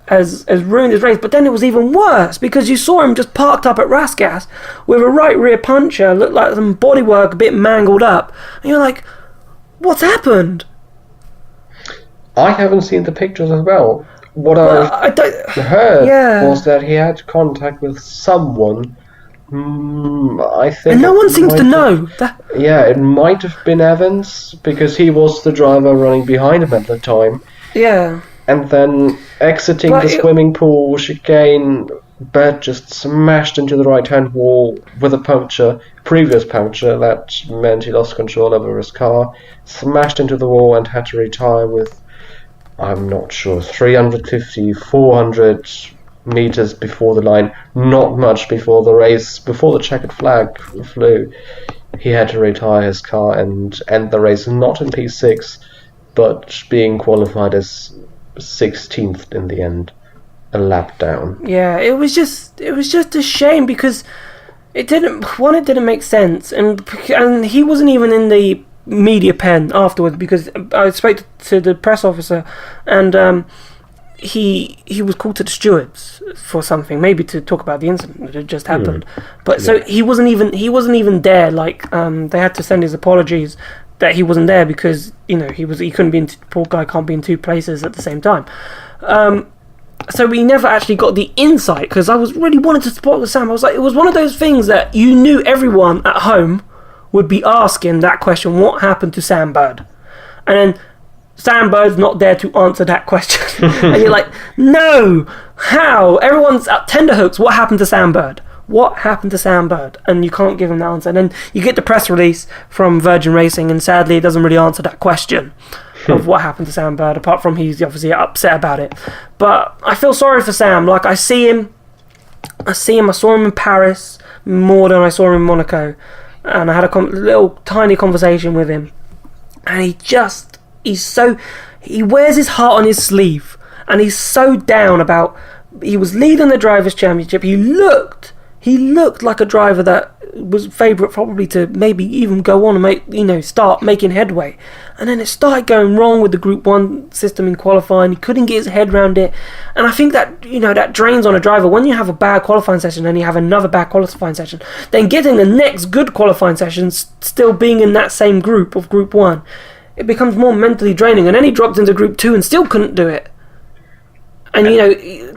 has ruined his race. But then it was even worse, because you saw him just parked up at Rasgas with a right rear puncher, looked like some bodywork a bit mangled up, and you're like, what's happened? I haven't seen the pictures as well. What I heard was that he had contact with someone. I think, and no one seems to know. Yeah, it might have been Evans, because he was the driver running behind him at the time. Yeah. And then exiting the swimming pool chicane, Bird just smashed into the right-hand wall with a previous puncture that meant he lost control over his car, smashed into the wall and had to retire with, I'm not sure, 350, 400 meters before the line, not much before the race, before the checkered flag flew. He had to retire his car and end the race not in P6, but being qualified as 16th in the end. a lap down. Yeah, it was just a shame because it didn't make sense, and he wasn't even in the media pen afterwards because I spoke to the press officer, and he was called to the stewards for something, maybe to talk about the incident that had just happened. But so he wasn't even there. Like they had to send his apologies that he wasn't there because he couldn't be in. Poor guy can't be in two places at the same time. So we never actually got the insight because I was really wanted to support with Sam. I was like, it was one of those things that you knew everyone at home would be asking that question: what happened to Sam Bird? And then Sam Bird's not there to answer that question. And you're like, no, how? Everyone's at tenterhooks. What happened to Sam Bird? What happened to Sam Bird? And you can't give him the answer. And then you get the press release from Virgin Racing, and sadly, it doesn't really answer that question of what happened to Sam Bird, apart from he's obviously upset about it. But I feel sorry for Sam. Like, I saw him in Paris more than I saw him in Monaco. And I had a little tiny conversation with him. And he wears his heart on his sleeve, and he's so down about. He was leading the Drivers' Championship. He looked like a driver that was favourite probably to maybe even go on and start making headway. And then it started going wrong with the Group 1 system in qualifying. He couldn't get his head around it. And I think that, that drains on a driver. When you have a bad qualifying session and you have another bad qualifying session, then getting the next good qualifying session, still being in that same group of Group 1, it becomes more mentally draining. And then he dropped into Group 2 and still couldn't do it. And,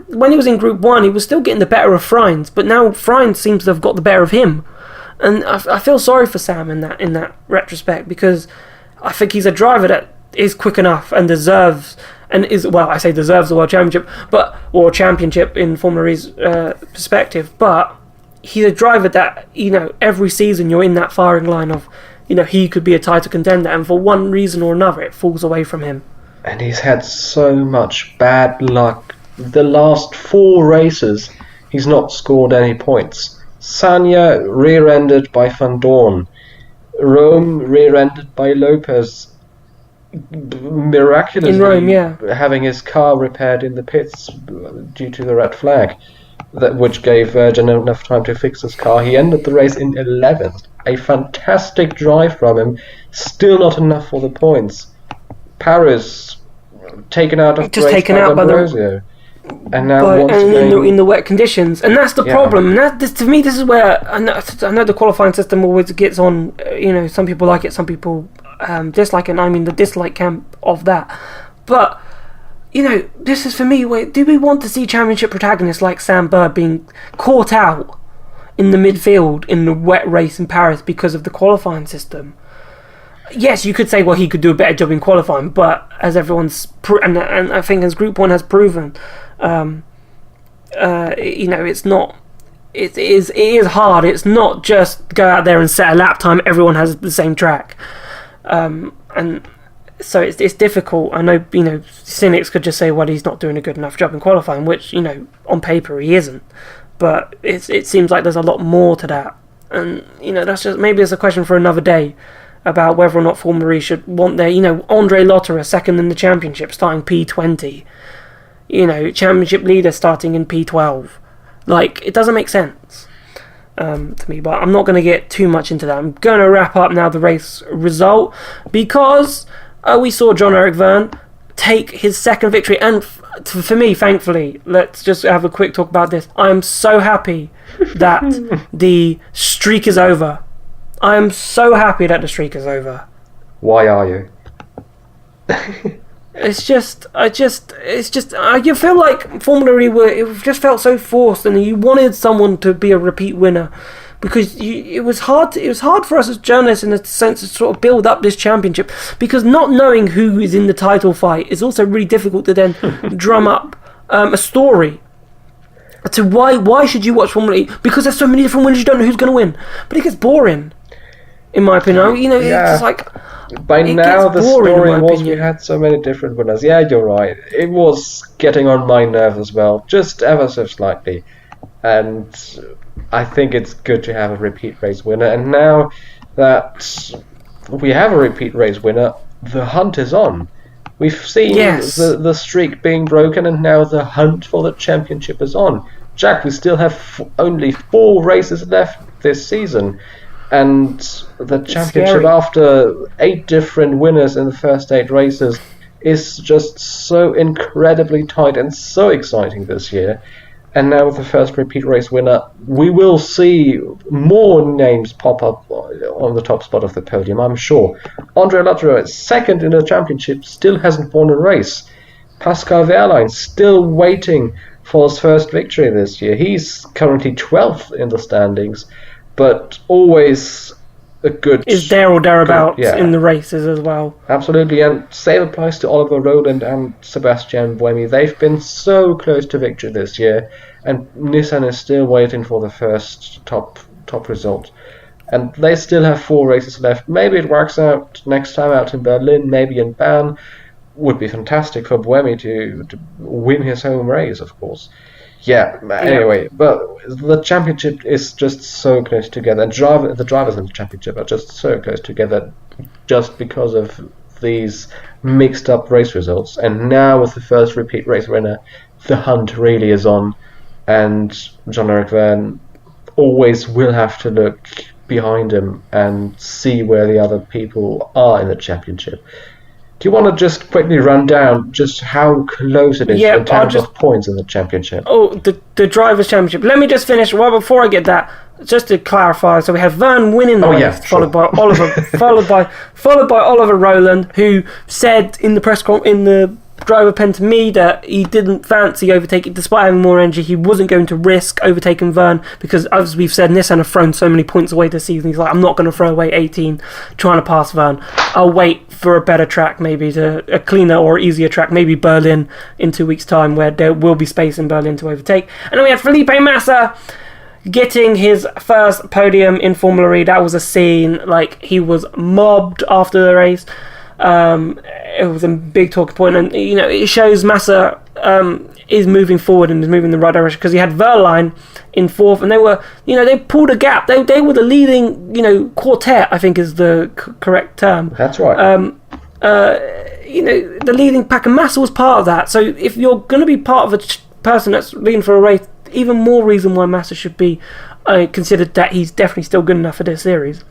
when he was in Group 1, he was still getting the better of Frines, but now Frines seems to have got the better of him. And I feel sorry for Sam in that retrospect, because I think he's a driver that is quick enough and deserves the World Championship, or Championship in Formula E's perspective, but he's a driver that, every season you're in that firing line of, he could be a title contender, and for one reason or another it falls away from him. And he's had so much bad luck. The last 4 races, he's not scored any points. Sanya rear-ended by Van Dorn. Rome rear-ended by Lopez. Miraculously in Rome, having his car repaired in the pits due to the red flag, which gave Virgin enough time to fix his car. He ended the race in 11th. A fantastic drive from him. Still not enough for the points. Paris taken out of just taken out by the. And now in the wet conditions, and that's the problem. And to me, this is where I know the qualifying system always gets on. Some people like it, some people dislike it. And I mean the dislike camp of that. But this is for me. Do we want to see championship protagonists like Sam Bird being caught out in the midfield in the wet race in Paris because of the qualifying system? Yes, you could say, well, he could do a better job in qualifying, but as everyone's and I think as Group 1 has proven, it's not. It is hard. It's not just go out there and set a lap time. Everyone has the same track, and so it's difficult. I know cynics could just say, well, he's not doing a good enough job in qualifying, which on paper he isn't, but it seems like there's a lot more to that, and that's just maybe it's a question for another day. About whether or not Formula E should want their, Andre Lotterer second in the championship starting P20, championship leader starting in P12. Like, it doesn't make sense to me, but I'm not going to get too much into that. I'm going to wrap up now the race result, because we saw John-Eric Vergne take his second victory, and for me, thankfully, let's just have a quick talk about this. I'm so happy that the streak is over. I am so happy that the streak is over. Why are you? You feel like Formula E it just felt so forced, and you wanted someone to be a repeat winner, because it was hard for us as journalists in a sense to sort of build up this championship, because not knowing who is in the title fight is also really difficult to then drum up a story. To why should you watch Formula E? Because there's so many different winners, you don't know who's going to win. But it gets boring, in my opinion. It's just like by now the story was we had so many different winners. Yeah, you're right. It was getting on my nerves as well, just ever so slightly. And I think it's good to have a repeat race winner. And now that we have a repeat race winner, the hunt is on. We've seen the streak being broken, and now the hunt for the championship is on. Jack, we still have only 4 races left this season, and the championship, after 8 different winners in the first 8 races, is just so incredibly tight and so exciting this year. And now with the first repeat race winner, we will see more names pop up on the top spot of the podium, I'm sure. André Lotterer, second in the championship, still hasn't won a race. Pascal Wehrlein still waiting for his first victory this year. He's currently 12th in the standings, but always a good... Is there or thereabouts in the races as well. Absolutely, and same applies to Oliver Rowland and Sebastian Buemi. They've been so close to victory this year, and Nissan is still waiting for the first top result. And they still have 4 races left. Maybe it works out next time out in Berlin, maybe in Bern. Would be fantastic for Buemi to win his home race, of course. Anyway, but the championship is just so close together. And the drivers in the championship are just so close together just because of these mixed up race results. And now with the first repeat race winner, the hunt really is on. And Jean-Eric Vergne always will have to look behind him and see where the other people are in the championship. Do you want to just quickly run down just how close it is in terms of points in the championship? Oh, the Drivers' Championship. Let me just finish. Well, before I get that, just to clarify, so we have Vergne winning the race, followed by Oliver, followed by Oliver Rowland, who said in the driver pen to me that he didn't fancy overtaking, despite having more energy. He wasn't going to risk overtaking Vergne because, as we've said, Nissan have thrown so many points away this season. He's like, I'm not going to throw away 18 trying to pass Vergne. I'll wait for a better track, maybe a cleaner or easier track, maybe Berlin in 2 weeks' time, where there will be space in Berlin to overtake. And then we had Felipe Massa getting his first podium in Formula E. That was a scene. Like, he was mobbed after the race. It was a big talking point, and it shows Massa is moving forward and is moving in the right direction, because he had Wehrlein in 4th, and they were, they pulled a gap. They were the leading, quartet, I think is the correct term. That's right. The leading pack, and Massa was part of that. So if you're going to be part of a person that's leading for a race, even more reason why Massa should be considered that he's definitely still good enough for this series.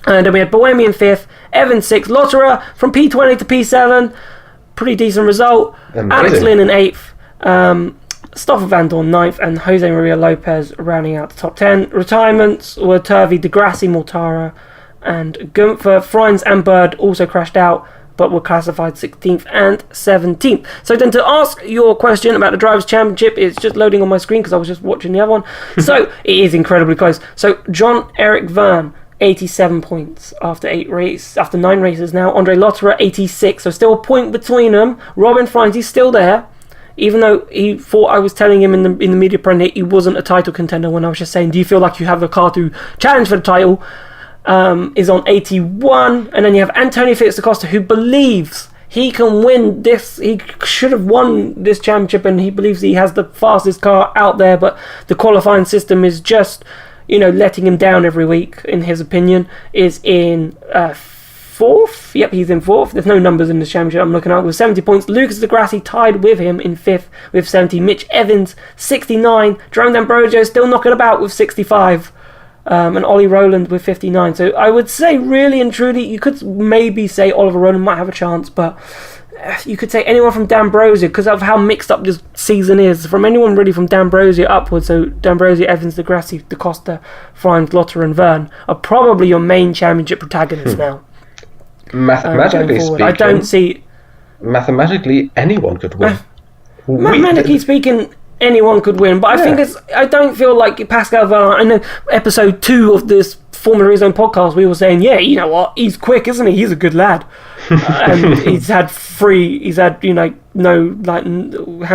And then we had Buemi in 5th, Evans 6th, Lotterer from P20 to P7, pretty decent result. Amazing. Alex Lynn in 8th, Stoffel Van Dorn 9th, and Jose Maria Lopez rounding out the top 10. Retirements were Turvey, De Grassi, Mortara, and Gunther. Freins and Bird also crashed out, but were classified 16th and 17th. So then, to ask your question about the Drivers' Championship, it's just loading on my screen because I was just watching the other one. So it is incredibly close. So Jean-Eric Vergne, 87 points after 9 races now. Andre Lotterer 86, so still a point between them. Robin Freins, he's still there, even though he thought I was telling him in the media print he wasn't a title contender, when I was just saying, do you feel like you have a car to challenge for the title? Is on 81. And then you have Antonio Felix da Costa, who believes he can win this. He should have won this championship, and he believes he has the fastest car out there, but the qualifying system is just letting him down every week, in his opinion. Is in 4th. Yep, he's in 4th. There's no numbers in this championship I'm looking at, with 70 points. Lucas Di Grassi tied with him in 5th with 70. Mitch Evans 69. Jerome D'Ambrosio still knocking about with 65. And Ollie Rowland with 59. So I would say, really and truly, you could maybe say Oliver Rowland might have a chance, but you could say anyone from D'Ambrosio, because of how mixed up this season is. From anyone really from D'Ambrosio upwards, so D'Ambrosio, Evans, De Grassi, Da Costa, Freins, Lotterer and Vergne are probably your main championship protagonists now. Mathematically speaking, I don't see... Mathematically, anyone could win. Mathematically speaking, anyone could win, but I think I don't feel like Pascal Wehrlein. I know episode 2 of this Formula E Zone podcast, we were saying, you know what, he's quick, isn't he? He's a good lad. And he's had how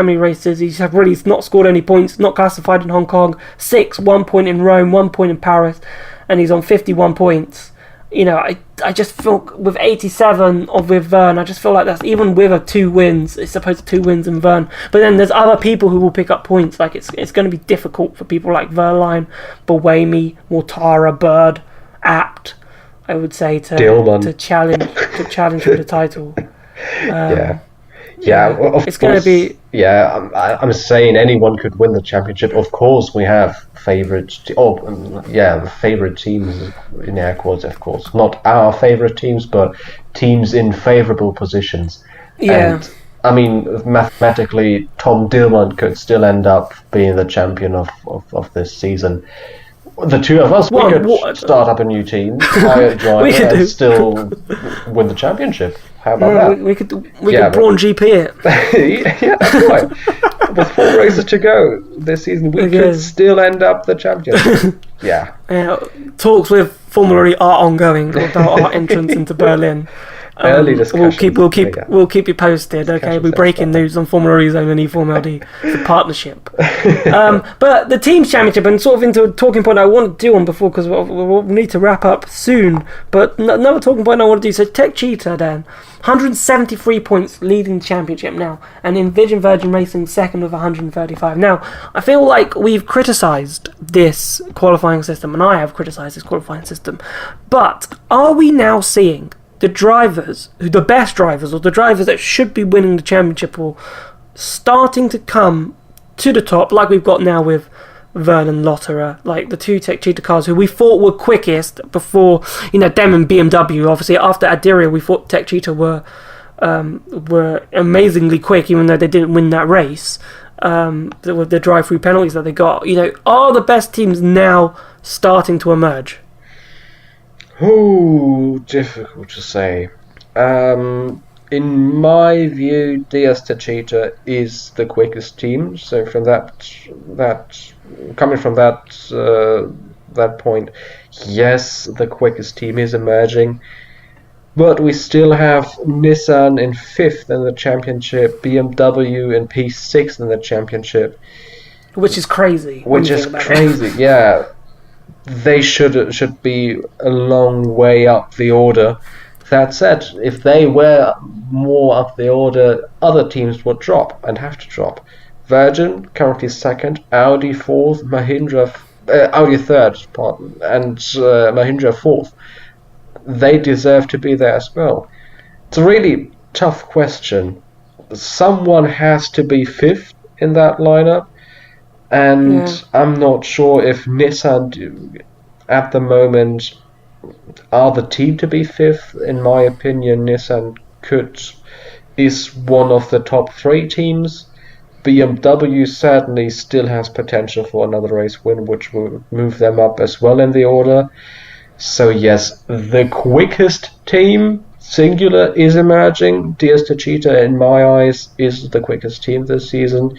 many races? He's really not scored any points, not classified in Hong Kong, 6, 1 point in Rome, 1 point in Paris, and he's on 51 points. I just feel with 87 with Vergne, I just feel like that's, even with a 2 wins, it's supposed to 2 wins in Vergne. But then there's other people who will pick up points. Like it's going to be difficult for people like Wehrlein, Buemi, Mortara, Bird, Apt, I would say, to challenge for the title. Of it's going to course. be. Yeah, I'm saying anyone could win the championship. Of course, we have favorite teams in air quotes. Of course, not our favorite teams, but teams in favorable positions. Yeah. And I mean, mathematically, Tom Dillman could still end up being the champion of this season. The two of us, we could start up a new team, hire a driver, and still win the championship. How about that? We could Braun GP it. Yeah, that's right. With 4 races to go this season, we could still end up the champion. Yeah. Talks with Formula E are ongoing about our entrance into Berlin. Early discussions. We'll keep you posted. Okay, we're breaking news on Formula E Zone and E-Formula D, the partnership. But the teams championship, and sort of into a talking point I want to do on before, because we'll need to wrap up soon. But another talking point I want to do. So Tech Cheetah, Dan, 173 points leading the championship now, and Envision Virgin Racing second with 135. Now, I feel like we've criticised this qualifying system, and I have criticised this qualifying system. But are we now seeing the drivers, the best drivers, or the drivers that should be winning the championship, or starting to come to the top, like we've got now with Vergne and Lotterer, like the two Tech Cheetah cars who we thought were quickest before, them and BMW. Obviously, after Adiria, we thought Tech Cheetah were amazingly quick, even though they didn't win that race with the drive-through penalties that they got. Are the best teams now starting to emerge? Ooh, difficult to say. In my view, DS Techeetah is the quickest team. So from coming from that point, yes, the quickest team is emerging. But we still have Nissan in 5th in the championship, BMW in P6 in the championship. Which is crazy. Yeah. They should be a long way up the order. That said, if they were more up the order, other teams would drop and have to drop. Virgin currently 2nd, Audi 4th, Audi 3rd, pardon, and Mahindra 4th. They deserve to be there as well. It's a really tough question. Someone has to be 5th in that lineup. And I'm not sure if Nissan, at the moment, are the team to be 5th. In my opinion, Nissan is one of the top 3 teams. BMW certainly still has potential for another race win, which will move them up as well in the order. So yes, the quickest team, singular, is emerging. DS Techeetah, in my eyes, is the quickest team this season.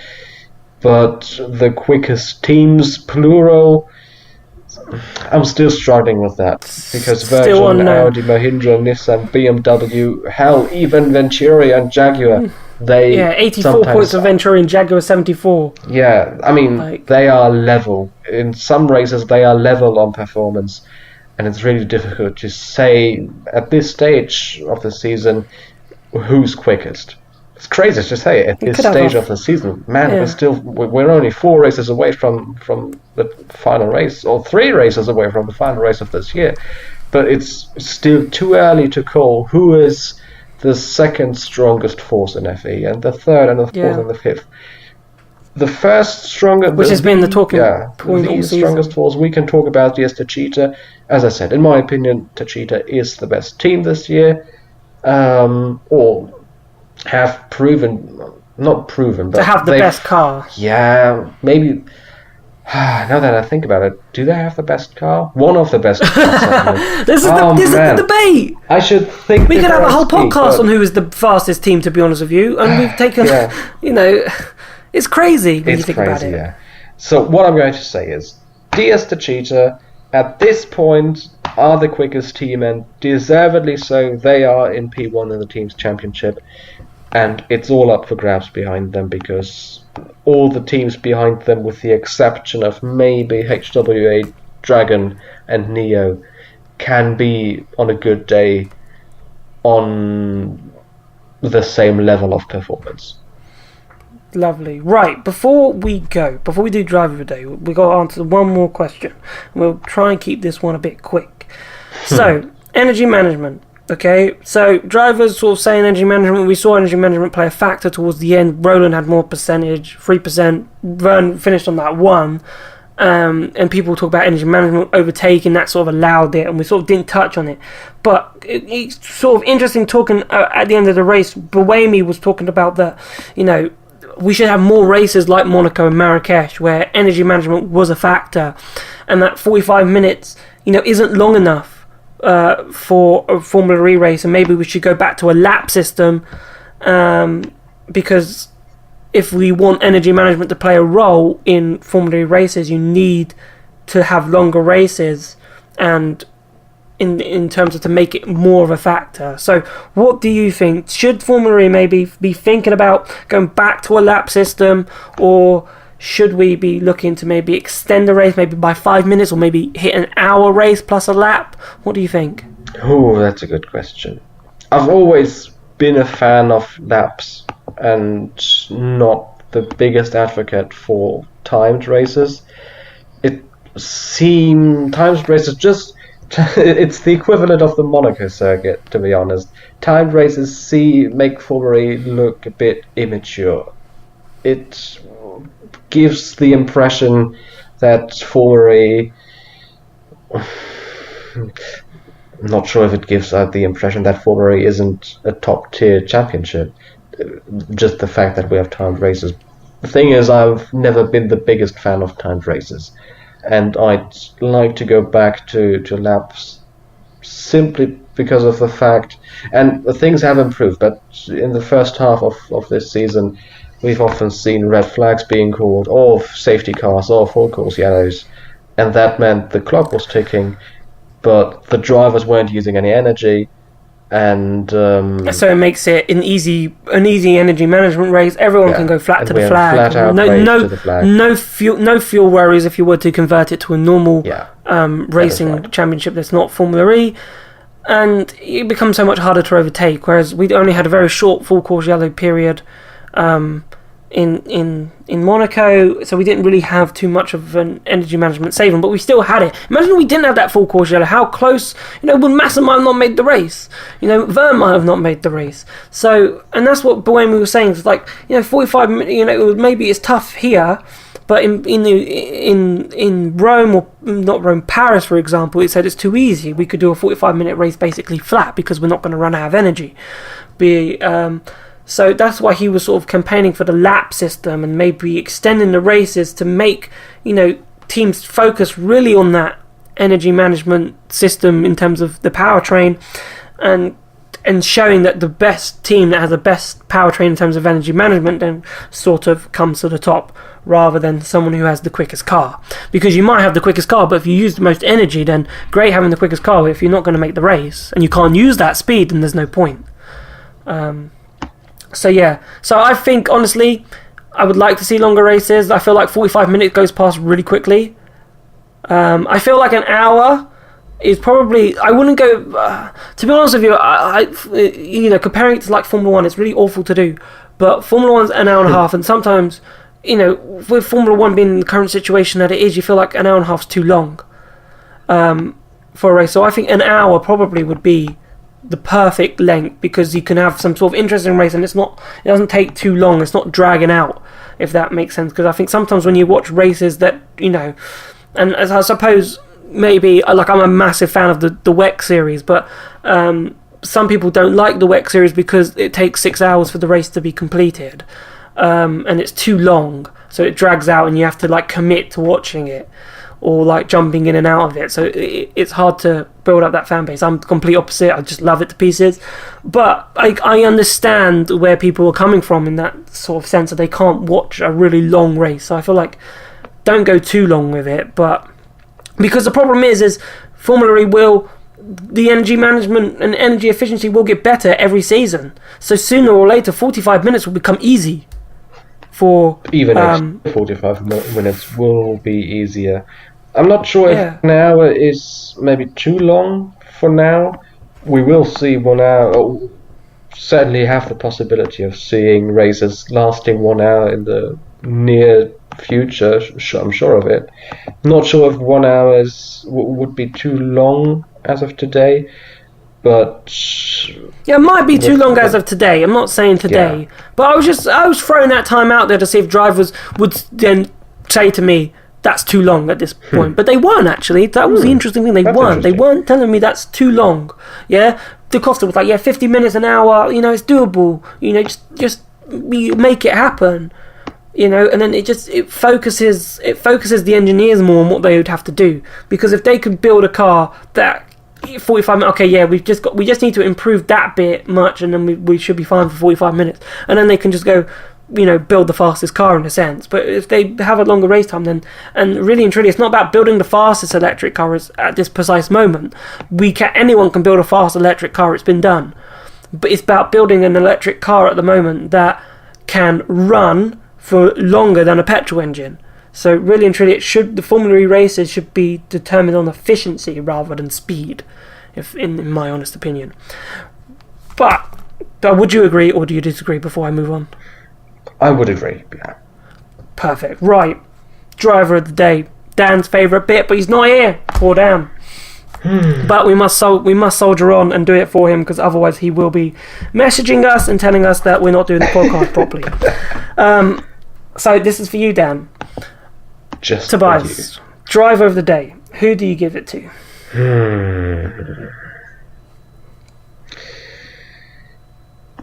But the quickest teams, plural, I'm still struggling with that. Because Virgin, Audi, Mahindra, Nissan, BMW, hell, even Venturi and Jaguar, 84 points of Venturi and Jaguar 74. Yeah, I mean, they are level. In some races, they are level on performance. And it's really difficult to say, at this stage of the season, who's quickest. It's crazy to say at this stage of the season. Man, we're only 4 races away from the final race, or 3 races away from the final race of this year. But it's still too early to call who is the second strongest force in FE, and the third and the fourth and the fifth. The first strongest, which has been the talking point all the season. Strongest force we can talk about is Techeetah. As I said, in my opinion, Techeetah is the best team this year, or have not proven, but to have the best car. Yeah, maybe. Now that I think about it, do they have the best car? One of the best cars. This is the debate. I should think. We could have a whole podcast on who is the fastest team. To be honest with you, and we've taken, it's crazy when you think about it. Yeah. So what I'm going to say is, DS Techeetah at this point are the quickest team, and deservedly so. They are in P1 in the team's championship. And it's all up for grabs behind them, because all the teams behind them, with the exception of maybe HWA, Dragon and Neo, can be on a good day on the same level of performance. Lovely. Right, before we do Driver of the Day, we've got to answer one more question. We'll try and keep this one a bit quick. So, energy management. Okay, so drivers sort of saying energy management. We saw energy management play a factor towards the end. Roland had more percentage, 3%. Vergne finished on that 1. And people talk about energy management overtaking, that sort of allowed it, and we sort of didn't touch on it. But it's sort of interesting talking at the end of the race. Buemi was talking about that, we should have more races like Monaco and Marrakesh where energy management was a factor, and that 45 minutes, isn't long enough for a Formula E race, and maybe we should go back to a lap system, because if we want energy management to play a role in Formula E races, you need to have longer races, and in terms of to make it more of a factor. So what do you think? Should Formula E maybe be thinking about going back to a lap system, or should we be looking to maybe extend the race maybe by 5 minutes, or maybe hit an hour race plus a lap? What do you think? Oh, that's a good question. I've always been a fan of laps and not the biggest advocate for timed races. Timed races just it's the equivalent of the Monaco circuit, to be honest. Timed races make Formula E look a bit immature. It gives the impression that Formula E... I'm not sure if it gives out the impression that Formula E isn't a top-tier championship. Just the fact that we have timed races. The thing is, I've never been the biggest fan of timed races, and I'd like to go back to laps simply because of the fact, and things have improved, but in the first half of this season, we've often seen red flags being called, or safety cars, or full course yellows, and that meant the clock was ticking, but the drivers weren't using any energy, and so it makes it an easy energy management race. Everyone can go flat to the flag. To the flag. No fuel worries if you were to convert it to a normal racing championship that's not Formula E, and it becomes so much harder to overtake. Whereas we only had a very short full course yellow period in Monaco, so we didn't really have too much of an energy management saving, but we still had it. Imagine we didn't have that full course yellow, how close, would Massa might have not made the race, Vergne might have not made the race. So, and that's what Buemi was saying, it's like, 45 minutes, maybe it's tough here, but in Rome, or not Rome, Paris, for example, it said it's too easy. We could do a 45-minute race basically flat because we're not going to run out of energy. So that's why he was sort of campaigning for the lap system and maybe extending the races to make, teams focus really on that energy management system in terms of the powertrain, and showing that the best team that has the best powertrain in terms of energy management then sort of comes to the top, rather than someone who has the quickest car. Because you might have the quickest car, but if you use the most energy, then great having the quickest car, but if you're not going to make the race and you can't use that speed, then there's no point. So I think, honestly, I would like to see longer races. I feel like 45 minutes goes past really quickly. I feel like an hour is probably... I wouldn't go... to be honest with you, comparing it to like Formula 1, it's really awful to do. But Formula 1's an hour and a half, and sometimes, with Formula 1 being in the current situation that it is, you feel like an hour and a half is too long for a race. So I think an hour probably would be the perfect length, because you can have some sort of interesting race, and it doesn't take too long, it's not dragging out, if that makes sense. Because I think sometimes when you watch races that, and as I suppose maybe, like, I'm a massive fan of the WEC series, but some people don't like the WEC series because it takes 6 hours for the race to be completed, and it's too long, so it drags out and you have to like commit to watching it, or like jumping in and out of it, so it's hard to build up that fan base. I'm the complete opposite. I just love it to pieces, but I understand where people are coming from in that sort of sense that they can't watch a really long race. So I feel like don't go too long with it, but because the problem is Formula E the energy management and energy efficiency will get better every season, so sooner or later 45 minutes will become easy for even 45 minutes will be easier. I'm not sure if an hour is maybe too long for now. We will see 1 hour. Certainly have the possibility of seeing races lasting 1 hour in the near future. I'm sure of it. Not sure if 1 hour would be too long as of today. but yeah, it might be too long as of today. I'm not saying today, but I was throwing that time out there to see if drivers would then say to me that's too long at this point. But they weren't actually. That was the interesting thing. They weren't telling me that's too long. Yeah, Da Costa was like, 50 minutes an hour. It's doable. Just make it happen. And then it focuses the engineers more on what they would have to do, because if they could build a car that 45 minutes, we just need to improve that bit much, and then we should be fine for 45 minutes, and then they can just go build the fastest car in a sense. But if they have a longer race time, then, and really and truly, it's not about building the fastest electric car at this precise moment. Anyone can build a fast electric car, it's been done, but it's about building an electric car at the moment that can run for longer than a petrol engine. So really and truly, the Formula E races should be determined on efficiency rather than speed, in my honest opinion. But would you agree, or do you disagree before I move on? I would agree, yeah. Perfect. Right. Driver of the day. Dan's favourite bit, but he's not here. Poor Dan. But we must soldier on and do it for him, because otherwise he will be messaging us and telling us that we're not doing the podcast properly. So this is for you, Dan. Just Tobias, driver of the day. Who do you give it to?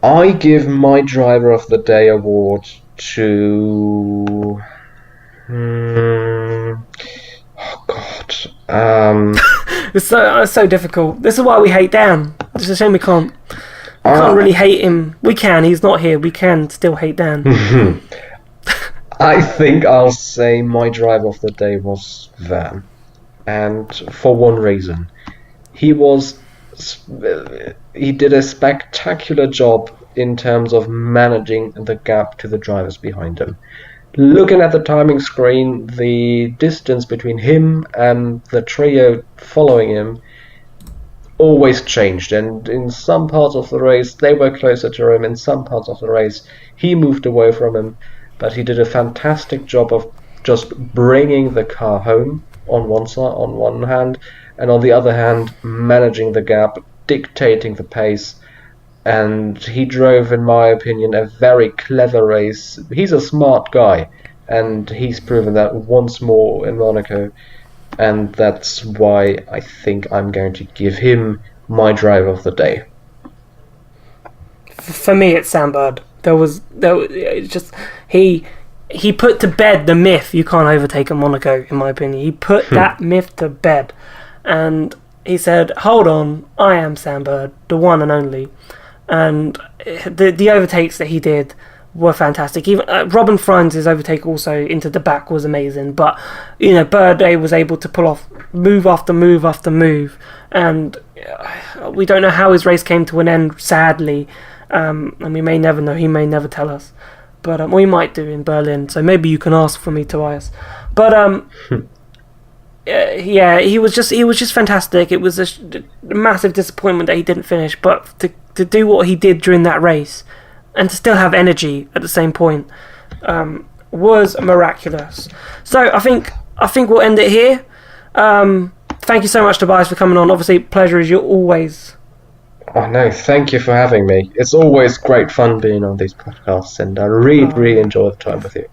I give my driver of the day award to. Oh God. It's so difficult. This is why we hate Dan. It's a shame we can't really hate him. We can. He's not here. We can still hate Dan. I think I'll say my driver of the day was Vergne, and for one reason. He did a spectacular job in terms of managing the gap to the drivers behind him. Looking at the timing screen, the distance between him and the trio following him always changed, and in some parts of the race they were closer to him, in some parts of the race he moved away from him. But he did a fantastic job of just bringing the car home on one hand, and on the other hand, managing the gap, dictating the pace. And he drove, in my opinion, a very clever race. He's a smart guy, and he's proven that once more in Monaco. And that's why I think I'm going to give him my driver of the day. For me, it's Sam Bird. He put to bed the myth you can't overtake at Monaco, in my opinion. He put that myth to bed, and he said, hold on, I am Sam Bird, the one and only. And the overtakes that he did were fantastic. Even Robin Franz's overtake also into the back was amazing, but Bird was able to pull off move after move after move, and we don't know how his race came to an end, sadly. And we may never know. He may never tell us, but we might do in Berlin. So maybe you can ask for me, Tobias. But he was just fantastic. It was a massive disappointment that he didn't finish, but to do what he did during that race and to still have energy at the same point was miraculous. So I think we'll end it here. Thank you so much, Tobias, for coming on. Obviously, pleasure as you're always. Oh no, thank you for having me. It's always great fun being on these podcasts, and I really enjoy the time with you.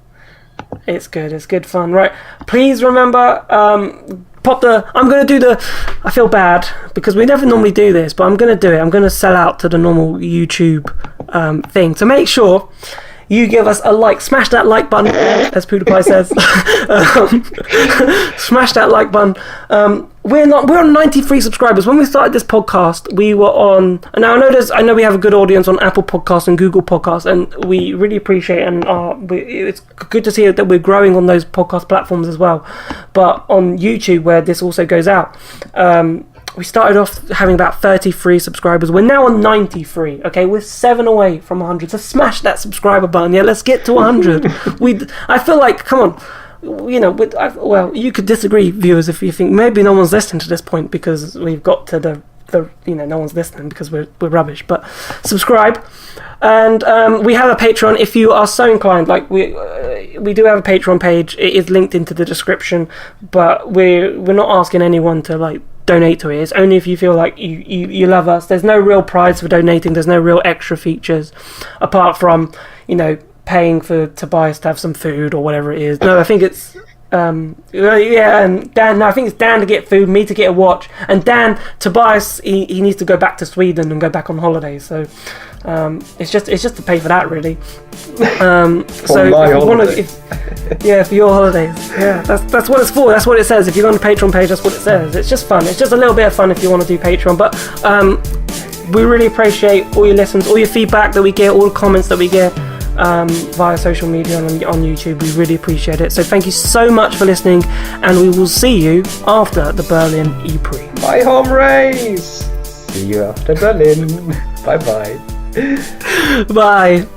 It's good fun. Right, please remember, I'm going to do I feel bad because we never normally do this, but I'm going to do it. I'm going to sell out to the normal YouTube thing. So make sure you give us a like. Smash that like button, as PewDiePie says. Smash that like button. We're on 93 subscribers. When we started this podcast, we were on. Now I know we have a good audience on Apple Podcasts and Google Podcasts, and we really appreciate it. And it's good to see that we're growing on those podcast platforms as well. But on YouTube, where this also goes out, we started off having about 33 subscribers. We're now on 93. Okay, we're 7 away from 100. So smash that subscriber button. Yeah, let's get to 100. I feel like, come on. You could disagree, viewers, if you think maybe no one's listening to this point because we've got to the no one's listening because we're rubbish. But subscribe, and we have a Patreon if you are so inclined. Like we do have a Patreon page. It is linked into the description, but we're not asking anyone to donate to it. It's only if you feel like you love us. There's no real prize for donating. There's no real extra features apart from, paying for Tobias to have some food or whatever it is. No, I think it's and Dan. No, I think it's Dan to get food, me to get a watch, and Tobias, he needs to go back to Sweden and go back on holiday. So it's just to pay for that, really. For my holiday. For your holidays. Yeah, that's what it's for. That's what it says. If you go on the Patreon page, that's what it says. It's just fun. It's just a little bit of fun if you want to do Patreon. But we really appreciate all your listens, all your feedback that we get, all the comments that we get via social media and on YouTube. We really appreciate it. So thank you so much for listening, and we will see you after the Berlin E-Prix. My home race. See you after Berlin. Bye bye. Bye.